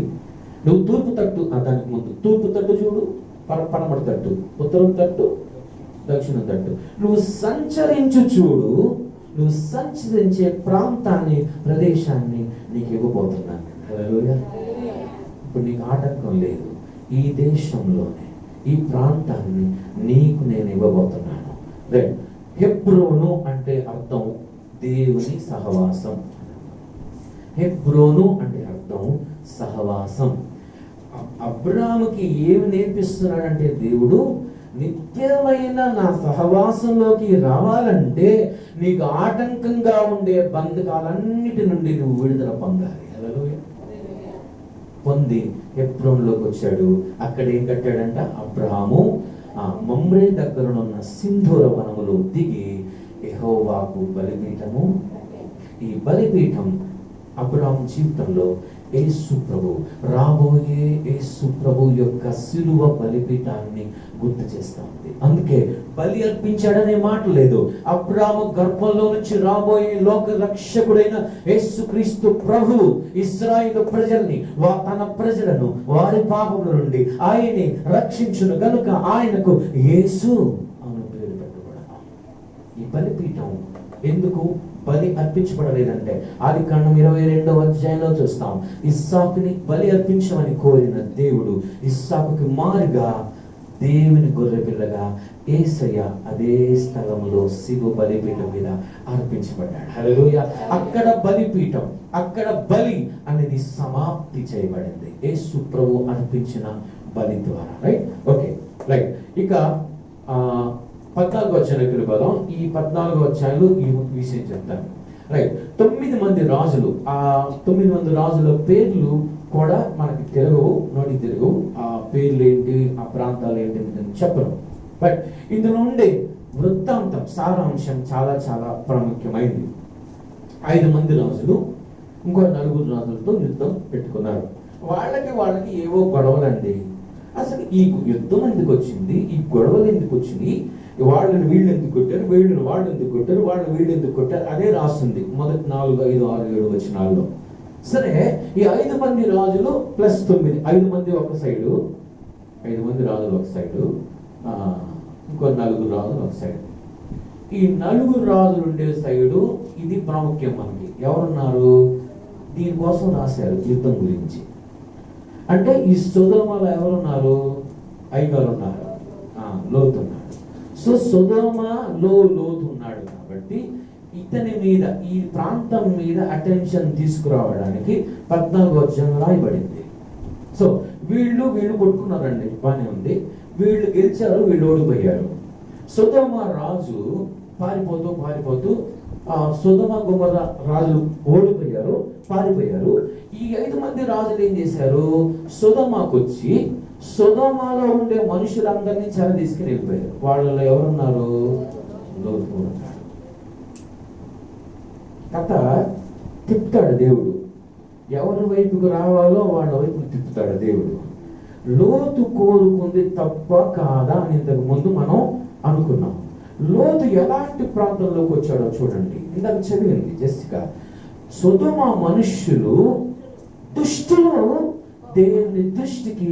నువ్వు తూర్పు తట్టు, దానికి ముందు తూర్పు తట్టు చూడు, పడమటి తట్టు, ఉత్తరం తట్టు, దక్షిణం తట్టు, నువ్వు సంచరించు చూడు. నువ్వు సంచరించే ప్రాంతాన్ని, ప్రదేశాన్ని నీకు ఇవ్వబోతున్నాను. హల్లెలూయా. ఇప్పుడు నీకు ఆటంకం లేదు. ఈ దేశంలోనే ఈ ప్రాంతాన్ని నీకు నేను ఇవ్వబోతున్నాను. హెబ్రోను అంటే అర్థం దేవుని సహవాసం. హెబ్రోను అంటే అర్థం సహవాసం. అబ్రాహాముకి ఏమి నేర్పిస్తున్నాడంటే దేవుడు, నిత్యమైన నా సహవాసంలోకి రావాలంటే నీకు ఆటంకంగా ఉండే బంధకాలన్నిటి నుండి నువ్వు విడుదల పొందాలి. హల్లెలూయా. పొంది హెబ్రోనులోకి వచ్చాడు. అక్కడ ఏం కట్టాడంట? అబ్రహాము మమ్రే దగ్గరనున్న సింధూర వనములో దిగి యెహోవాకు బలిపీఠము. ఈ బలిపీఠం అబ్రహాము జీవితంలో యేసు ప్రభు, రాబోయే యేసు ప్రభు యొక్క శిలువ బలిపీఠాన్ని గుర్తు చేస్తా ఉంది. అందుకే బలి అర్పించాడనే మాట లేదు. అబ్రహాము గర్భంలో నుంచి రాబోయే లోక రక్షకుడైన యేసుక్రీస్తు ప్రభు ఇశ్రాయేలు ప్రజల్ని, తన ప్రజలను వారి పాపముల నుండి ఆయన్ని రక్షించును గనుక ఆయనకు యేసు అను పేరు పెట్టబడతాం. ఈ బలిపీఠం ఎందుకు బలి అర్పించబడలేదంటే ఆదికాండం 22వ అధ్యాయంలో చూస్తాం. ఇస్సాకుని బలి అర్పించమని కోరిన దేవుడు ఇస్సాకుకి మారుగా దేవుని గొర్రె పిల్లగా యేసయ్య అదే స్థలంలో శివ బలిపీఠం మీద అర్పించబడ్డాడు. హల్లెలూయా. అక్కడ బలిపీఠం, అక్కడ బలి అనేది సమాప్తి చేయబడింది యేసు ప్రభు అర్పించిన బలి ద్వారా. Right, okay, right. ఇక 14వ అధ్యాయంలోకి పోదాం. ఈ 14వ అధ్యాయంలో ఈ విషయం చెప్తాను. రైట్, 9 మంది రాజులు, ఆ 9 మంది రాజుల పేర్లు కూడా మనకి తెలుగు, నోటికి తెలుగు. ఆ పేర్లు ఏంటి, ఆ ప్రాంతాలు ఏంటి అని చెప్పను. బట్ ఇందులో ఉండే వృత్తాంతం, సారాంశం చాలా చాలా ప్రాముఖ్యమైనది. 5 మంది రాజులు ఇంకో 4 రాజులతో యుద్ధం పెట్టుకున్నారు. వాళ్ళకి ఏవో గొడవలండి. అసలు ఈ యుద్ధం ఎందుకు వచ్చింది, ఈ గొడవలు ఎందుకు వచ్చింది, వాళ్ళని వీళ్ళు ఎందుకు కొట్టారు, వీళ్ళని వాళ్ళు ఎందుకు కొట్టారు, వాళ్ళని వీళ్ళు ఎందుకు కొట్టారు, అదే రాస్తుంది మొదటి 4, 5, 6, 7 వచనాల్లో. సరే, ఈ 5 మంది రాజులు ప్లస్ 9, 5 మంది ఒక సైడు, 5 మంది రాజులు ఒక సైడు, ఇంకో 4 రాజులు ఒక సైడు. ఈ 4 రాజులు ఉండే సైడు ఇది ప్రాముఖ్యం మనకి. ఎవరున్నారు దీనికోసం రాశారు యుద్ధం గురించి అంటే, ఈ సొదొమలో ఎవరున్నారు? ఐగారు ఉన్నారు, లోతు ఉన్నాడు. సో సొదొమలో లోతు ఉన్నాడు కాబట్టి ఇతని మీద, ఈ ప్రాంతం మీద అటెన్షన్ తీసుకురావడానికి 14వ అధ్యాయం రాయబడింది. సో వీళ్ళు కొట్టుకున్నారండి, బానే ఉంది. వీళ్ళు గెలిచారు, వీళ్ళు ఓడిపోయారు. సొదొమ రాజు పారిపోతూ సొదొమ గొమొర్రా రాజులు ఓడిపోయారు, పారిపోయారు. ఈ 5 మంది రాజులు ఏం చేశారు? సొదొమకు వచ్చి సొదొమలో ఉండే మనుషులందరినీ చెర తీసుకుని వెళ్ళిపోయారు. వాళ్ళలో ఎవరున్నారు? లోతు ఉన్నాడు. కథ తిప్పుతాడు దేవుడు, ఎవరి వైపుకు రావాలో వాళ్ళ వైపుకు తిప్పుతాడు దేవుడు. లోతు కోరుకుంది తప్ప కాదా అని ఇంతకు ముందు మనం అనుకున్నాం. లోతు ఎలాంటి ప్రాంతంలోకి వచ్చాడో చూడండి. ఇందాక చదివింది జెసికా, సొదొమ మనుష్యులు దుష్టులు, దేవుని దృష్టికి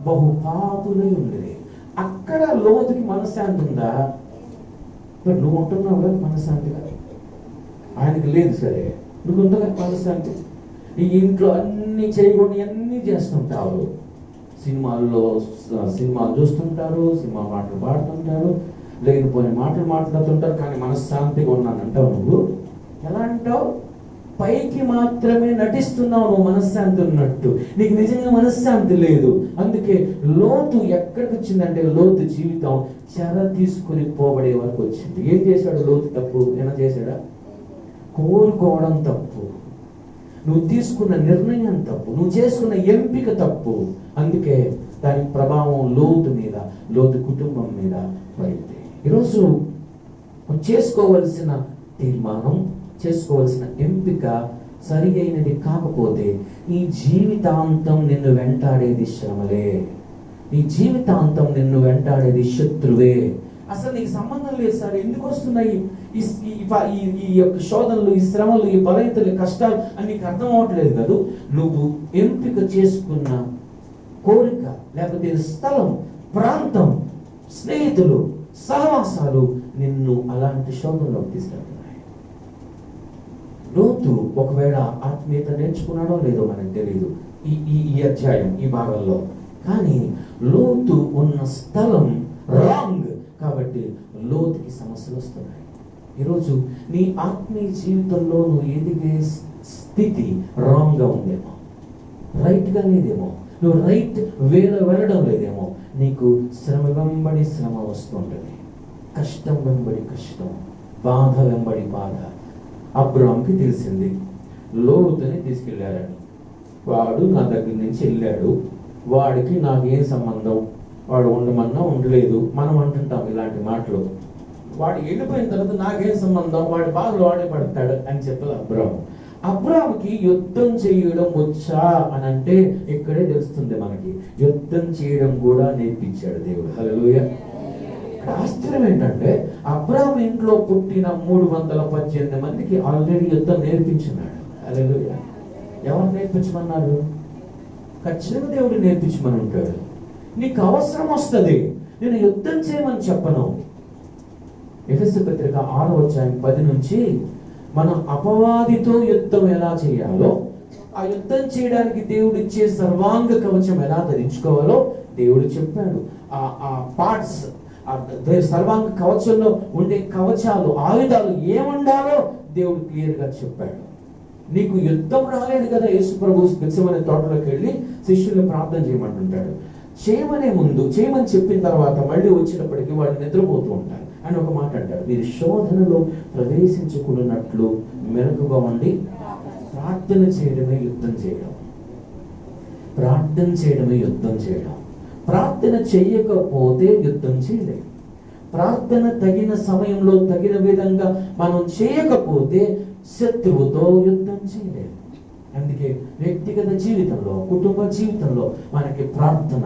బహు పాపులై ఉండేది. అక్కడ లోతుకి మనశ్శాంతి ఉందా? నువ్వు ఉంటున్నావు కదా మనశ్శాంతిగా, ఆయనకి లేదు. సరే, నువ్వు ఉంటుందా మనశ్శాంతి? ఈ ఇంట్లో అన్ని చేయకుండా అన్ని చేస్తుంటావు, సినిమాలు చూస్తుంటారు, సినిమా మాటలు పాడుతుంటారు, లేకపోయిన మాటలు మాట్లాడుతుంటారు, కానీ మనశ్శాంతిగా ఉన్నానంటావు. నువ్వు ఎలా అంటావు? పైకి మాత్రమే నటిస్తున్నావు నువ్వు మనశ్శాంతి ఉన్నట్టు, నీకు నిజంగా మనశ్శాంతి లేదు. అందుకే లోతు ఎక్కడికి వచ్చిందంటే, లోతు జీవితం చెర తీసుకుని పోబడే వరకు వచ్చింది. ఏం చేశాడు లోతు? తప్పు ఏమైనా చేశాడా? కోరుకోవడం తప్పు, నువ్వు తీసుకున్న నిర్ణయం తప్పు, నువ్వు చేసుకున్న ఎంపిక తప్పు. అందుకే దాని ప్రభావం లోతు మీద, లోతు కుటుంబం మీద పడింది. ఈరోజు చేసుకోవలసిన తీర్మానం, చేసుకోవలసిన ఎంపిక సరి అయినది కాకపోతే నీ జీవితాంతం నిన్ను వెంటాడేది శ్రమలే, నీ జీవితాంతం నిన్ను వెంటాడేది శత్రువే. అసలు నీకు సంబంధం లేదు సార్, ఎందుకు వస్తున్నాయి ఈ యొక్క శోధనలు, ఈ శ్రమలు, ఈ బలహీనతలు, కష్టాలు అని నీకు అర్థం అవ్వట్లేదు కదా. నువ్వు ఎంపిక చేసుకున్న కోరిక, లేకపోతే స్థలం, ప్రాంతం, స్నేహితులు, సహవాసాలు నిన్ను అలాంటి శోధనలోకి తీసుకెళ్తున్నాయి. లోతు ఒకవేళ ఆత్మీయత నేర్చుకున్నాడో లేదో మనకు తెలియదు ఈ అధ్యాయం, ఈ భాగంలో. కానీ లోతు ఉన్న స్థలం రాంగ్ కాబట్టి లోతుకి సమస్యలు వస్తున్నాయి. ఈరోజు నీ ఆత్మీయ జీవితంలో నువ్వు ఎదిగే స్థితి రాంగ్ గా ఉందేమో, రైట్ గా లేదేమో, నువ్వు రైట్ వేలో వెళ్ళడం లేదేమో, నీకు శ్రమ వెంబడి శ్రమ వస్తుంటుంది, కష్టం వెంబడి కష్టం, బాధ వెంబడి బాధ. అబ్రాహాంకి తెలిసింది లోతుని తీసుకెళ్ళారని. వాడు నా దగ్గర నుంచి వెళ్ళాడు, వాడికి నాకేం సంబంధం, వాడు ఉండమన్నా ఉండలేదు. మనం అంటుంటాం ఇలాంటి మాటలు. వాడు వెళ్ళిపోయిన తర్వాత నాకేం సంబంధం, వాడి బాధలు వాడే పడతాడు అని చెప్పాలి అబ్రాహాం. అబ్రాహాంకి యుద్ధం చేయడం వచ్చా అని అంటే ఇక్కడే తెలుస్తుంది మనకి. యుద్ధం చేయడం కూడా నేర్పించాడు దేవుడు. హల్లెలూయా. ఆశ్చర్యం ఏంటంటే అబ్రాహాం ఇంట్లో పుట్టిన 318 మందికి ఆల్రెడీ యుద్ధం నేర్పించున్నాడు. హల్లెలూయా. ఎవరు నేర్పించమన్నారు? ఖచ్చితంగా దేవుడు నేర్పించమని ఉంటాడు. నీకు అవసరం వస్తుంది, నేను యుద్ధం చేయమని చెప్పను. ఎఫెసీ పత్రిక 6వ అధ్యాయం 10 నుంచి మనం అపవాదితో యుద్ధం ఎలా చేయాలో, ఆ యుద్ధం చేయడానికి దేవుడు ఇచ్చే సర్వాంగ కవచం ఎలా ధరించుకోవాలో దేవుడు చెప్పాడు. ఆ పార్ట్స్, సర్వాంగ కవచంలో ఉండే కవచాలు, ఆయుధాలు ఏముండాలో దేవుడు క్లియర్ గా చెప్పాడు. నీకు యుద్ధం రాలేదు కదా, యేసు ప్రభు గెత్సేమనే తోటలోకి వెళ్ళి శిష్యులు ప్రార్థన చేయమంటుంటాడు. చేయమని చెప్పిన తర్వాత మళ్ళీ వచ్చినప్పటికీ వాళ్ళు నిద్రపోతూ ఉంటారు అని ఒక మాట అంటారు. మీరు శోధనలో ప్రవేశించుకున్నట్లు మెలకుగా ఉండి ప్రార్థన చేయడమే యుద్ధం చేయడం. ప్రార్థన చేయడమే యుద్ధం చేయడం. ప్రార్థన చెయ్యకపోతే యుద్ధం చేయలేం. ప్రార్థన తగిన సమయంలో తగిన విధంగా మనం చేయకపోతే శత్రువుతో యుద్ధం చేయలేం. అందుకే వ్యక్తిగత జీవితంలో, కుటుంబ జీవితంలో మనకి ప్రార్థన,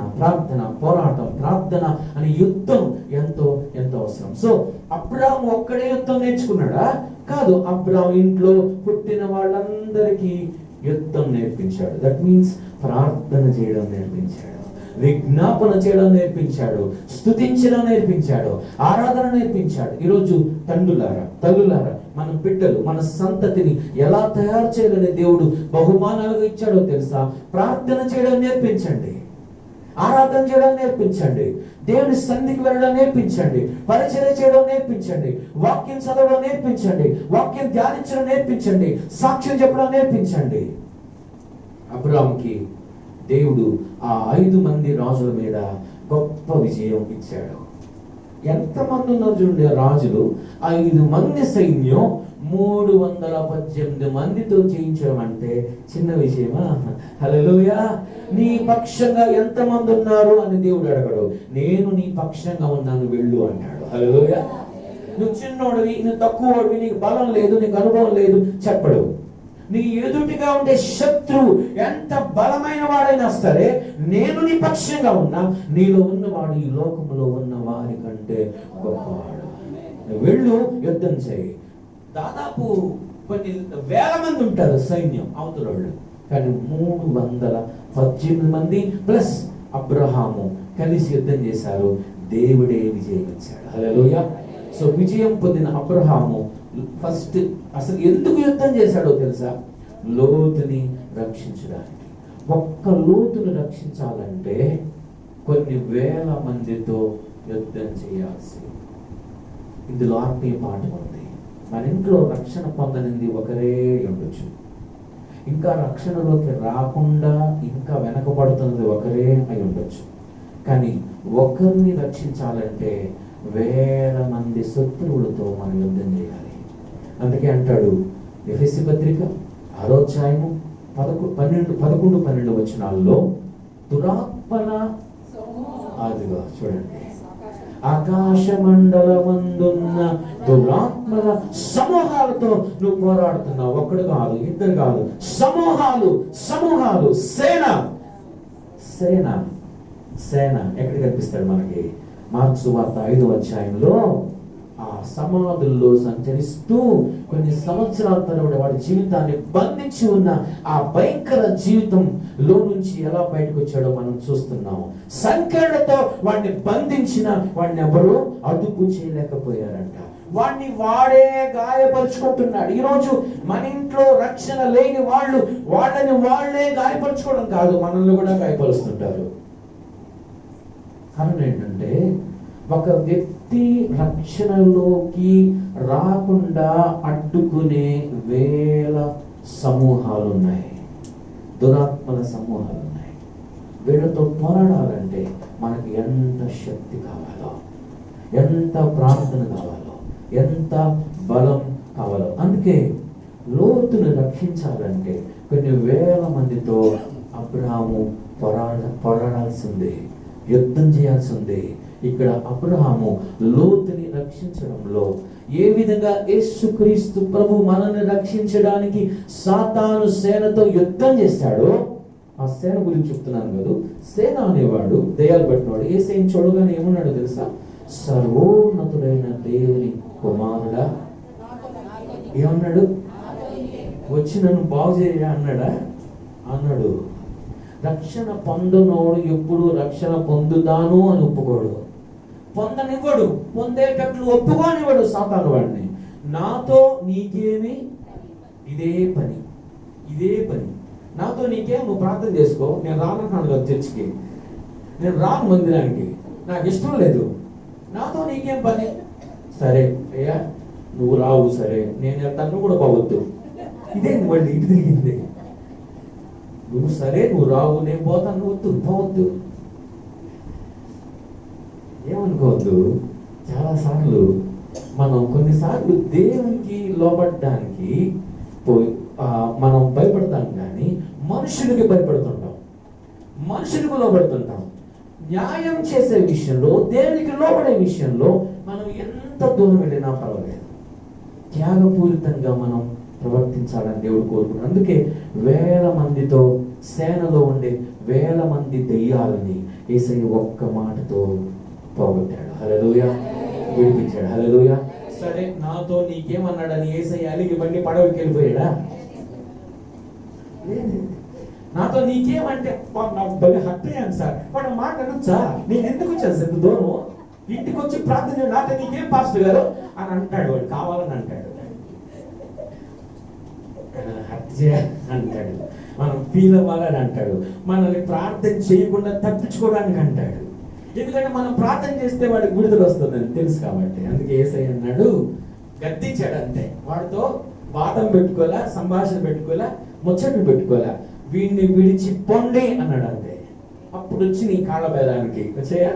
పోరాటం, ప్రార్థన అనే యుద్ధం ఎంతో ఎంతో అవసరం. సో అబ్రాహాం ఒక్కడే యుద్ధం నేర్చుకున్నాడా? కాదు, అబ్రాహాం ఇంట్లో పుట్టిన వాళ్ళందరికీ యుద్ధం నేర్పించాడు. దట్ మీన్స్ ప్రార్థన చేయడం నేర్పించాడు, విజ్ఞాపన చేయడం నేర్పించాడు, స్తుతించడం నేర్పించాడు, ఆరాధన నేర్పించాడు. ఈరోజు తండ్రులారా, తల్లులారా, మన బిడ్డలు, మన సంతతిని ఎలా తయారు చేయాలని దేవుడు బహుమానాలుగా ఇచ్చాడో తెలుసా? ప్రార్థన చేయడం నేర్పించండి, ఆరాధన చేయడం నేర్పించండి, దేవుని సన్నిధికి వెళ్ళడం నేర్పించండి, పరిచర్య చేయడం నేర్పించండి, వాక్యం చదవడం నేర్పించండి, వాక్యం ధ్యానించడం నేర్పించండి, సాక్ష్యం చెప్పడం నేర్పించండి. అబ్రాహాంకి దేవుడు ఆ 5 మంది రాజుల మీద గొప్ప విజయం ఇచ్చాడు. ఎంతమంది ఉన్నారు చూడండి రాజులు, 5 మంది సైన్యం 318 మందితో జయించడం అంటే చిన్న విషయమా? హల్లెలూయా. నీ పక్షంగా ఎంతమంది ఉన్నారు అని దేవుడు అడగడు. నేను నీ పక్షంగా ఉన్నాను, వెళ్ళు అన్నాడు. హల్లెలూయా. నువ్వు చిన్నోడివి, నువ్వు తక్కువోడివి, నీకు బలం లేదు, నీకు అనుభవం లేదు చెప్పడు. నీ ఎదుటిగా ఉండే శత్రువు ఎంత బలమైన వాడైనా సరే, నేను నీ పక్షంగా ఉన్నా, నీలో ఉన్నవాడు ఈ లోకంలో ఉన్న వారి కంటే గొప్పవాడు. వెళ్ళు, యుద్ధం చేయి. దాదాపు కొన్ని వేల మంది ఉంటారు సైన్యం అవతల వాళ్ళు, కానీ 318 మంది ప్లస్ అబ్రహాము కలిసి యుద్ధం చేశారు. దేవుడే విజయం ఇచ్చాడు. హల్లెలూయా. సో విజయం పొందిన అబ్రహాము ఫస్ట్ అసలు ఎందుకు యుద్ధం చేశాడో తెలుసా? లోతుని రక్షించడానికి. ఒక్క లోతుని రక్షించాలంటే కొన్ని వేల మందితో యుద్ధం చేయాల్సి. ఇందులో ఆత్మీయ పాఠం ఉంది. మన ఇంట్లో రక్షణ పొందనింది ఒకరే ఉండొచ్చు, ఇంకా రక్షణలోకి రాకుండా ఇంకా వెనకబడుతున్నది ఒకరే అయి ఉండొచ్చు. కానీ ఒకరిని రక్షించాలంటే వేల మంది శత్రువులతో మనం యుద్ధం చేయాలి. అందుకే అంటాడు ఎఫెసీ పత్రిక 6వ అధ్యాయము 11-12 వచనాల్లో, దురాత్మల అదిగో చూడండి, ఆకాశ మండలమందున్న దురాత్మల సమూహాలతో నువ్వు పోరాడుతున్నావు. ఒకడు కాదు, ఇద్దరు కాదు, సమూహాలు, సేన ఎక్కడ కనిపిస్తాడు మనకి? మార్కు సువార్త 5వ అధ్యాయంలో ఆ సమాధుల్లో సంచరిస్తూ కొన్ని సంవత్సరాల తరబడి వాడి జీవితాన్ని బంధించి ఉన్న ఆ భయంకర జీవితంలో నుంచి ఎలా బయటకు వచ్చాడో మనం చూస్తున్నాం. సంఖ్యలతో వాడిని బంధించిన వాడిని ఎవరు అదుపు చేయలేకపోయారంట. వాడిని వాడే గాయపరుచుకుంటున్నాడు. ఈరోజు మన ఇంట్లో రక్షణ లేని వాళ్ళని వాళ్ళే గాయపరుచుకోవడం కాదు, మనల్ని కూడా గాయపరుస్తుంటారు. కారణం ఏంటంటే, ఒక వ్యక్తి రక్షణలోకి రాకుండా అడ్డుకునే వేల సమూహాలు ఉన్నాయి, దురాత్మల సమూహాలు ఉన్నాయి. వీళ్ళతో పోరాడాలంటే మనకి ఎంత శక్తి కావాలో, ఎంత ప్రార్థన కావాలో, ఎంత బలం కావాలో. అందుకే లోతును రక్షించాలంటే కొన్ని వేల మందితో అబ్రహాము పోరాడాల్సి ఉంది, యుద్ధం చేయాల్సి ఉంది. ఇక్కడ అబ్రహాము లోతుని రక్షించడంలో ఏ విధంగా యేసుక్రీస్తు ప్రభు మనల్ని రక్షించడానికి సాతాను సేనతో యుద్ధం చేశాడో, ఆ సేన గురించి చెప్తున్నాను కదా. సేన అనేవాడు దయ్యాలు పట్టినవాడు. యేసయ్యను చూడగానే ఏమన్నాడు తెలుసా? సర్వోన్నతుడైన దేవుని కుమారుడా. ఏమన్నాడు? వచ్చి నన్ను బాగు చేయ అన్నాడా? అన్నాడు. రక్షణ పొందనోడు ఎప్పుడు రక్షణ పొందుతాను అని ఒప్పుకోడు, పొందనివ్వడు, పొందేటట్లు ఒప్పుకోనివ్వడు సాతాను వాడిని. నాతో నీకేమి, ఇదే పని, ఇదే పని. నాతో నీకేం, నువ్వు ప్రార్థన చేసుకో, నేను రానున్నాను కదా చర్చికి, నేను రాను మందిరానికి, నాకు ఇష్టం లేదు, నాతో నీకేం పని? సరే అయ్యా నువ్వు రావు, సరే నేను వెళ్తాను, నువ్వు కూడా పోవద్దు. ఇదే మళ్ళీ ఇటు తిరిగింది. నువ్వు సరే నువ్వు రావు, నేను పోతాను, నువ్వు పోవద్దు. ఏమనుకోవద్దు. చాలాసార్లు మనం కొన్నిసార్లు దేవునికి లోబడ్డానికి మనం భయపడతాం, కానీ మనుషులకి భయపడుతుంటాం, మనుషులకు లోబడుతుంటాం. న్యాయం చేసే విషయంలో, దేవునికి లోబడే విషయంలో మనం ఎంత దూరం వెళ్ళినా పర్వాలేదు, త్యాగపూరితంగా మనం ప్రవర్తించాలని దేవుడు కోరుకున్నాడు. అందుకే వేల మందితో, సేనలో ఉండే వేల మంది దెయ్యాలని యేసయ్య ఒక్క మాటతో పోగొట్టాడు. హల్లెలూయా. విడిపించాడు. హల్లెలూయా. సరే నాతో నీకేమన్నాడని యేసయ్య అలిగి మళ్ళీ పడవకి వెళ్ళిపోయాడా? నాతో నీకేమంటే నాకు భలే హర్ట్ అయ్యాను సార్, వాడు మాట అనొచ్చా? నేను ఎందుకు వచ్చాను సార్ దూరం, ఇంటికి వచ్చి ప్రార్థన నాతో నీకేం పాస్టర్ గారు అని అంటాడు. వాడు కావాలని అంటాడు, హత్య చేయాలి అంటాడు, మనం ఫీల్ అవ్వాలని అంటాడు, మనల్ని ప్రార్థన చేయకుండా తప్పించుకోవడానికి అంటాడు. ఎందుకంటే మనం ప్రార్థన చేస్తే వాడికి విడుదల వస్తుందని తెలుసు కాబట్టి. అందుకే యేసయ్య అన్నాడు, గద్దించాడు అంతే. వాడితో వాదం పెట్టుకోలే, సంభాషణ పెట్టుకోలే, ముచ్చట్లు పెట్టుకోలే, వీడిని విడిచి పొండి అన్నాడు అంతే. అప్పుడు వచ్చి నీ కాళ్ళ బేదానికి వచ్చేయా,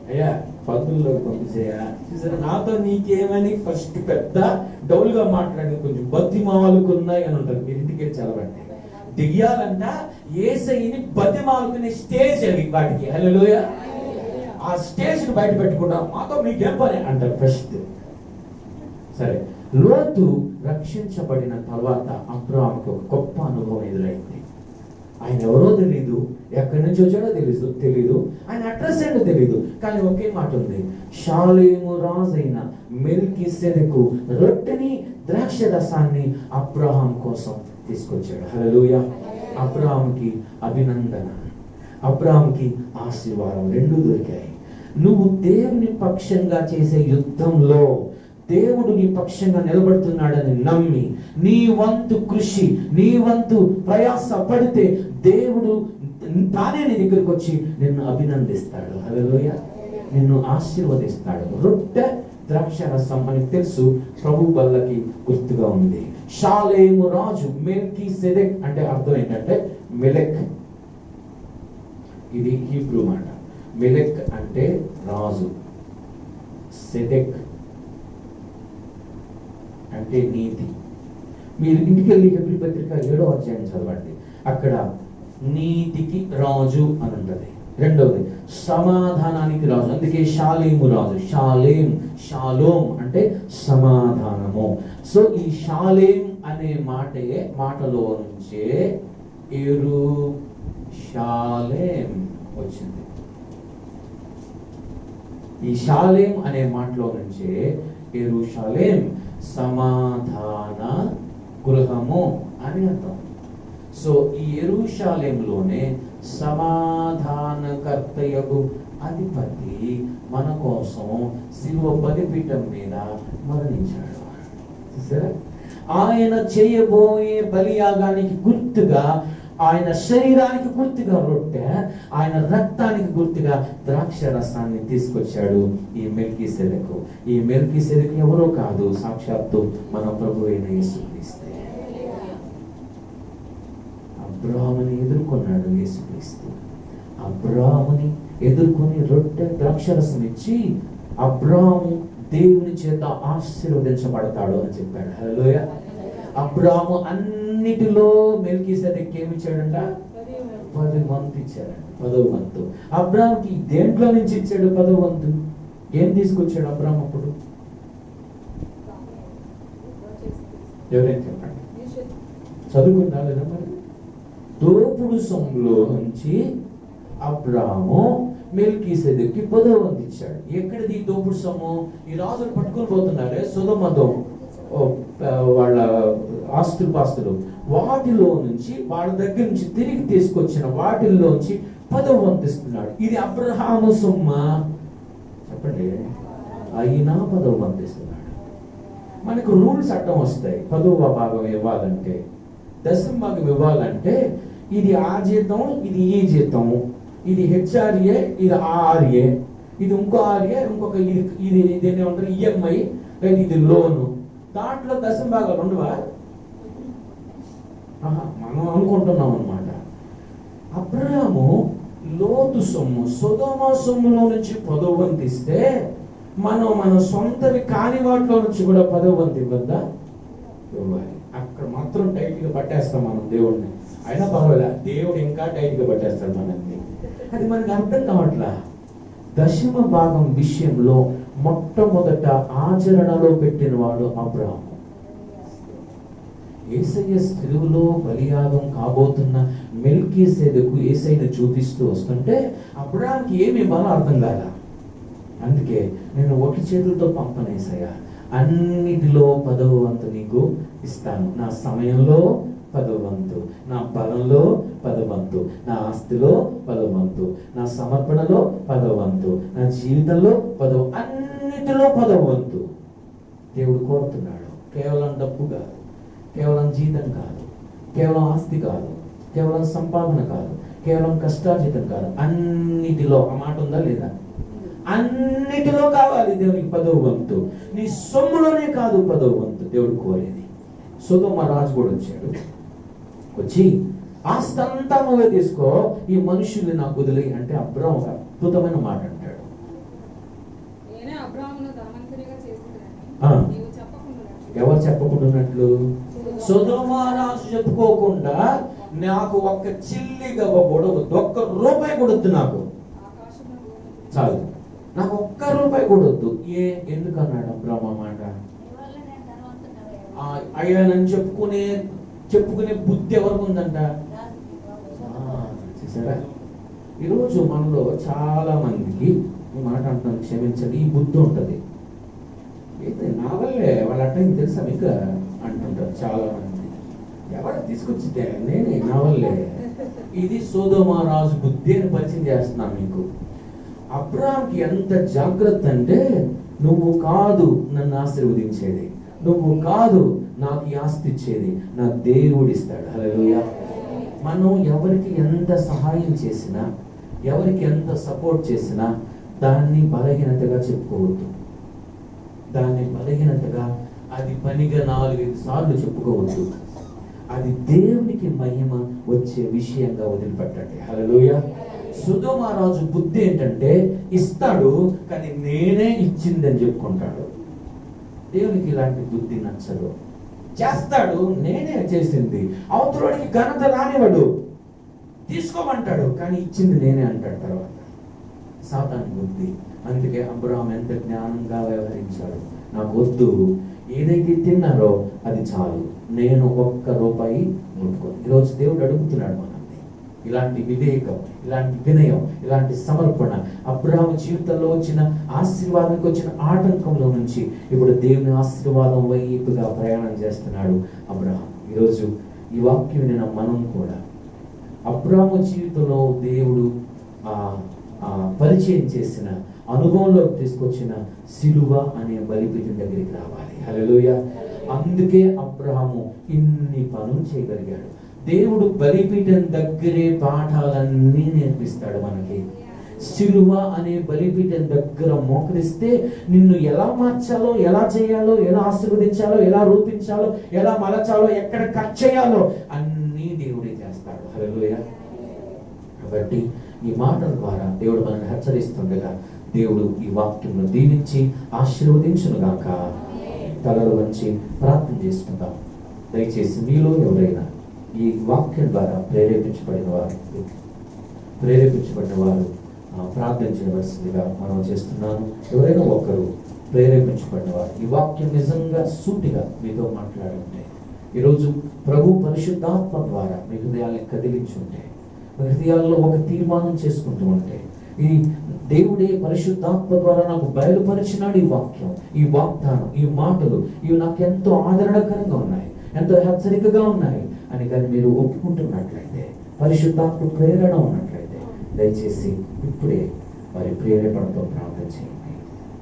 అయ్యా పదుల్లోకి పంపించేయా. చూసారా, నాతో నీకేమని ఫస్ట్ పెద్ద డౌల్గా మాట్లాడి కొంచెం బతిమాలుకున్నాయి అని ఉంటారు. మీరు ఇంటికి చదవండి. దియ్యాలంట యేసయ్యని బతిమాలుకునే స్టేజ్ అది వాటికి. హల్లెలూయా. ఆ స్టేజ్ ని బయట పెట్టుకుంటా మాతో మీకేం పని అంటారు ఫస్ట్. సరే, లోతు రక్షించబడిన తర్వాత అబ్రాహాముకి ఒక గొప్ప అనుభవం ఎదురైంది. ఆయన ఎవరో తెలీదు, ఎక్కడి నుంచి వచ్చాడో తెలీదు, ఆయన అడ్రస్ ఏంటో తెలీదు, కానీ ఒకే మాట ఉంది, షాలేము రాజైన మెల్కీసెదెకు రొట్టెని ద్రాక్ష రసాన్ని అబ్రహాం కోసం తీసుకొచ్చాడు. హల్లెలూయా. అబ్రహాంకి అభినందన, అబ్రహాంకి ఆశీర్వాదం రెండు దొరికాయి. నువ్వు దేవుని పక్షంగా చేసే యుద్ధంలో దేవుడు నీ పక్షంగా నిలబడుతున్నాడని నమ్మి నీ వంతు కృషి, నీ వంతు ప్రయాస పడితే దేవుడు తానే నీ దగ్గరికి వచ్చి నిన్ను అభినందిస్తాడు. హల్లెలూయా. నిన్ను ఆశీర్వదిస్తాడు. రొట్టె ద్రాక్ష రసం అని తెలుసు, ప్రభు బల్లకి గుర్తుగా ఉంది. షాలేము రాజు మెల్కీసెదెక్ అంటే అర్థం ఏంటంటే మెలెక్. ఇది హీబ్రూ మాట. మెలెక్ అంటే రాజు, సెదెక్ అంటే నీతి. మీరు ఇంటికి వెళ్ళి హెబ్రీ పత్రిక 7వ అధ్యాయం చదవండి, అక్కడ నీతికి రాజు అని ఉంటది. రెండవది సమాధానానికి రాజు, అందుకే షాలేము రాజు. షాలోం అంటే సమాధానము. సో ఈ షాలేం అనే మాటలో నుంచే యెరూషలేం వచ్చింది. ఈ షాలేం అనే మాటలో నుంచే యెరూషలేం సమాధాన గృహము అని అర్థం. సో ఈ యెరూషలేంలోనే సమాధానకర్తయగు అధిపతి మన కోసం శిలువ బలిపీఠం మీద మరణించాడు. చూసారా, ఆయన చేయబోయే బలియాగానికి గుర్తుగా, ఆయన శరీరానికి గుర్తుగా రొట్టె, ఆయన రక్తానికి గుర్తుగా ద్రాక్ష రసాన్ని తీసుకొచ్చాడు ఈ మెల్కీసెదెకు. ఈ మెల్కీసెదెకు ఎవరో కాదు, సాక్షాత్తు మన ప్రభు అయిన యేసుక్రీస్తు. అబ్రాహాముని ఎదుర్కొన్నాడు యేసుక్రీస్తు. అబ్రాహాముని ఎదుర్కొని రొట్టె ద్రాక్షరసం ఇచ్చి అబ్రాము దేవుని చేత ఆశీర్వదించబడతాడు అని చెప్పాడు. హల్లెలూయా. అబ్రాము అన్నిటిలో మెల్కీసెదెక్కి ఏమి ఇచ్చాడంట? 10 వంతు ఇచ్చాడంట. 10వ వంతు. అబ్రాముకి దేంట్లో నుంచి ఇచ్చాడు 10వ వంతు? ఏం తీసుకొచ్చాడు అబ్రాము అప్పుడు? ఎవరైనా చెప్పండి, చదువుకుంటా లేదా మరి? దోపుడు సొమ్ములో నుంచి అబ్రాము మెల్కీసెదెక్కి 10వ వంతు ఇచ్చాడు. ఎక్కడిది దోపుడు సొమ్ము? ఈ రాజులు పట్టుకొని పోతున్నారే సొదొమ వాళ్ళ ఆస్తులు, వాటిలో నుంచి వాళ్ళ దగ్గర నుంచి తిరిగి తీసుకొచ్చిన వాటిల్లోంచి 10వ వంతు ఇస్తున్నాడు. ఇది అబ్రహాము సొమ్మ చెప్పండి. అయినా 10వ వంతు ఇస్తున్నాడు. మనకు రూల్స్ అడ్డం వస్తాయి. 10వ భాగం ఇవ్వాలంటే, దశమ భాగం ఇవ్వాలంటే ఇది ఆ జీతం, ఇది ఈ జీతం, ఇది హెచ్ఆర్ఏ, ఇది ఆర్ఏ, ఇది ఇంకో ఆర్ఏ, ఇంకొక ఇది ఏమంటారు ఈఎంఐ, ఇది లోను. దాంట్లో దశమ భాగాలు ఉండవా? మనం అనుకుంటున్నాం అన్నమాట. అబ్రాము లోతు సొమ్ము, సొదొమ సొమ్ములో నుంచి 10వ వంతు ఇస్తే మన సొంతవి కాని వాటిలో నుంచి కూడా 10వ వంతు ఇవ్వద్దా? ఇవ్వాలి. అక్కడ మాత్రం టైట్ గా పట్టేస్తాం మనం దేవుడిని. అయినా పర్వాలే, దేవుడు ఇంకా టైట్ గా పట్టేస్తాడు మనల్ని. అది మనకి అర్థం కావట్లా. దశమ భాగం విషయంలో మొట్టమొదట ఆచరణలో పెట్టిన వాడు అబ్రాము. యేసయ్య సిలువలో బలియాగం కాబోతున్న మెల్కీసెదెకు యేసయ్యను చూపిస్తూ వస్తుంటే అబ్రాముకి ఏమి ఇవ్వాలో అర్థం కాల. అందుకే నేను ఒకటి చేతులతో పంపనేసయ్యా, అన్నిటిలో 10వ వంతు నీకు ఇస్తాను. నా సమయంలో 10వ వంతు, నా బలంలో 10వ వంతు, నా ఆస్తిలో 10వ వంతు, నా సమర్పణలో 10వ వంతు, నా జీవితంలో 10వ, అన్నిటిలో 10వ వంతు దేవుడు కోరుతున్నాడు. కేవలం డబ్బు కాదు, కేవలం జీతం కాదు, కేవలం ఆస్తి కాదు, కేవలం సంపాదన కాదు, కేవలం కష్టార్జితం కాదు, అన్నిటిలో. ఆ మాట ఉందా లేదా? అన్నిటిలో కావాలి దేవునికి 10వ వంతు. నీ సొమ్ములోనే కాదు 10వ వంతు దేవుడు కోరేది. సొదొమ రాజు కూడా వచ్చాడు. వచ్చి ఆస్తి అంతా నువ్వే తీసుకో, ఈ మనుషుల్ని నాకు వదిలేయి అంటే అబ్రాము ఒక అద్భుతమైన మాట అంటాడు. ఎవరు చెప్పకుండా? సొదొమ రాజు చెప్పుకోకుండా నాకు ఒక్క చిల్లిగా ఇవ్వకూడదు, ఒక్క రూపాయి కొడద్దు, నాకు చాలు, నాకు ఒక్క రూపాయి కొడద్దు. ఎందుకన్నాడు అబ్రాము మాట? అయ్యానని చెప్పుకునే బుద్ధి ఎవరికి ఉందంట? చూసారా, ఈరోజు మనలో చాలా మందికి, ఈ మాట అంటున్నాను క్షమించండి, ఈ బుద్ధి ఉంటది. అయితే నా వల్లే వాళ్ళ అట్టకి తెలుసా మీకు అంటుంటారు చాలా మంది. ఎవరు తీసుకొచ్చితే నేనే, నా వల్లే. ఇది సొదొమ రాజు బుద్ధి అని పరిచయం చేస్తున్నాను మీకు. అబ్రాహాంకి ఎంత జాగ్రత్త అంటే, నువ్వు కాదు నన్ను ఆశీర్వదించేది, నువ్వు కాదు నాకు ఈ ఆస్తి ఇచ్చేది, నా దేవుడు ఇస్తాడు. హల్లెలూయా. మనం ఎవరికి ఎంత సహాయం చేసినా, ఎవరికి ఎంత సపోర్ట్ చేసినా దాన్ని బలహీనతగా చెప్పుకోవద్దు. దాన్ని బలహీనతగా, అది పనిగా 4-5 సార్లు చెప్పుకోవద్దు. అది దేవునికి మహిమ వచ్చే విషయంగా వదిలిపెట్టండి. హల్లెలూయా. సొదొమ రాజు బుద్ధి ఏంటంటే, ఇస్తాడు కానీ నేనే ఇచ్చిందని చెప్పుకుంటాడు. దేవునికి ఇలాంటి బుద్ధి నచ్చదు. చేస్తాడు, నేనే చేసింది, అవతలవాడికి ఘనత రానివాడు, తీసుకోమంటాడు కానీ ఇచ్చింది నేనే అంటాడు తర్వాత. సాతాను బుద్ధి. అందుకే అబ్రాహాం ఎంత జ్ఞానంగా వ్యవహరించాడు. నాకు వద్దు, ఏదైతే తిన్నారో అది చాలు, నేను ఒక్క రూపాయి ముట్టుకోను. ఈరోజు దేవుడు అడుగుతున్నాడు మనల్ని ఇలాంటి వివేకం, ఇలాంటి వినయం, ఇలాంటి సమర్పణ. అబ్రాహాం జీవితంలో వచ్చిన ఆశీర్వాదానికి వచ్చిన ఆటంకంలో నుంచి ఇప్పుడు దేవుని ఆశీర్వాదం వైపుగా ప్రయాణం చేస్తున్నాడు అబ్రాహాం. ఈరోజు ఈ వాక్యం విన్న మనం కూడా అబ్రాహాము జీవితంలో దేవుడు పరిచయం చేసిన, అనుభవంలోకి తీసుకొచ్చిన సిలువ అనే బలిపీఠం దగ్గరికి రావాలి. హల్లెలూయా. అందుకే అబ్రాహాము ఇన్ని పనులు చేయగలిగాడు. దేవుడు బలిపీఠం దగ్గరే పాఠాలన్నీ నేర్పిస్తాడు మనకి. సిలువ అనే బలిపీఠం దగ్గర మోకరిస్తే నిన్ను ఎలా మార్చాలో, ఎలా చేయాలో, ఎలా ఆశీర్వదించాలో, ఎలా రూపించాలో, ఎలా మలచాలో, ఎక్కడ కట్ చేయాలో అన్నీ దేవుడే చేస్తాడు. హల్లెలూయా. కాబట్టి ఈ మాటల ద్వారా దేవుడు మనల్ని హెచ్చరిస్తుండగా దేవుడు ఈ వాక్యంను దీవించి ఆశీర్వదించునుగాక. తలలు వంచి ప్రార్థన చేసుకుందాం. దయచేసి మీలో ఎవరైనా ఈ వాక్యం ద్వారా ప్రేరేపించబడిన వారు ప్రార్థన చేయవలసిందిగా మనం చేస్తున్నాను. ఎవరైనా ఒకరు ప్రేరేపించబడిన వారు ఈ వాక్యం నిజంగా సూటిగా మీతో మాట్లాడుంటే, ఈరోజు ప్రభు పరిశుద్ధాత్మ ద్వారా మీ హృదయాల్ని కదిలించుంటే, మీ హృదయాల్లో ఒక తీర్మానం చేసుకుంటూ ఉంటే, ఈ దేవుడే పరిశుద్ధాత్మ ద్వారా నాకు బయలుపరిచినాడు ఈ వాక్యం, ఈ వాగ్దానం, ఈ మాటలు ఇవి నాకు ఎంతో ఆదరణకరంగా ఉన్నాయి, ఎంతో హెచ్చరికగా ఉన్నాయి అని కానీ మీరు ఒప్పుకుంటున్నట్లయితే, పరిశుద్ధాత్మ ప్రేరణ ఉన్నట్లయితే, దయచేసి ఇప్పుడే వారి ప్రేరేపణతో ప్రార్థన చేయండి.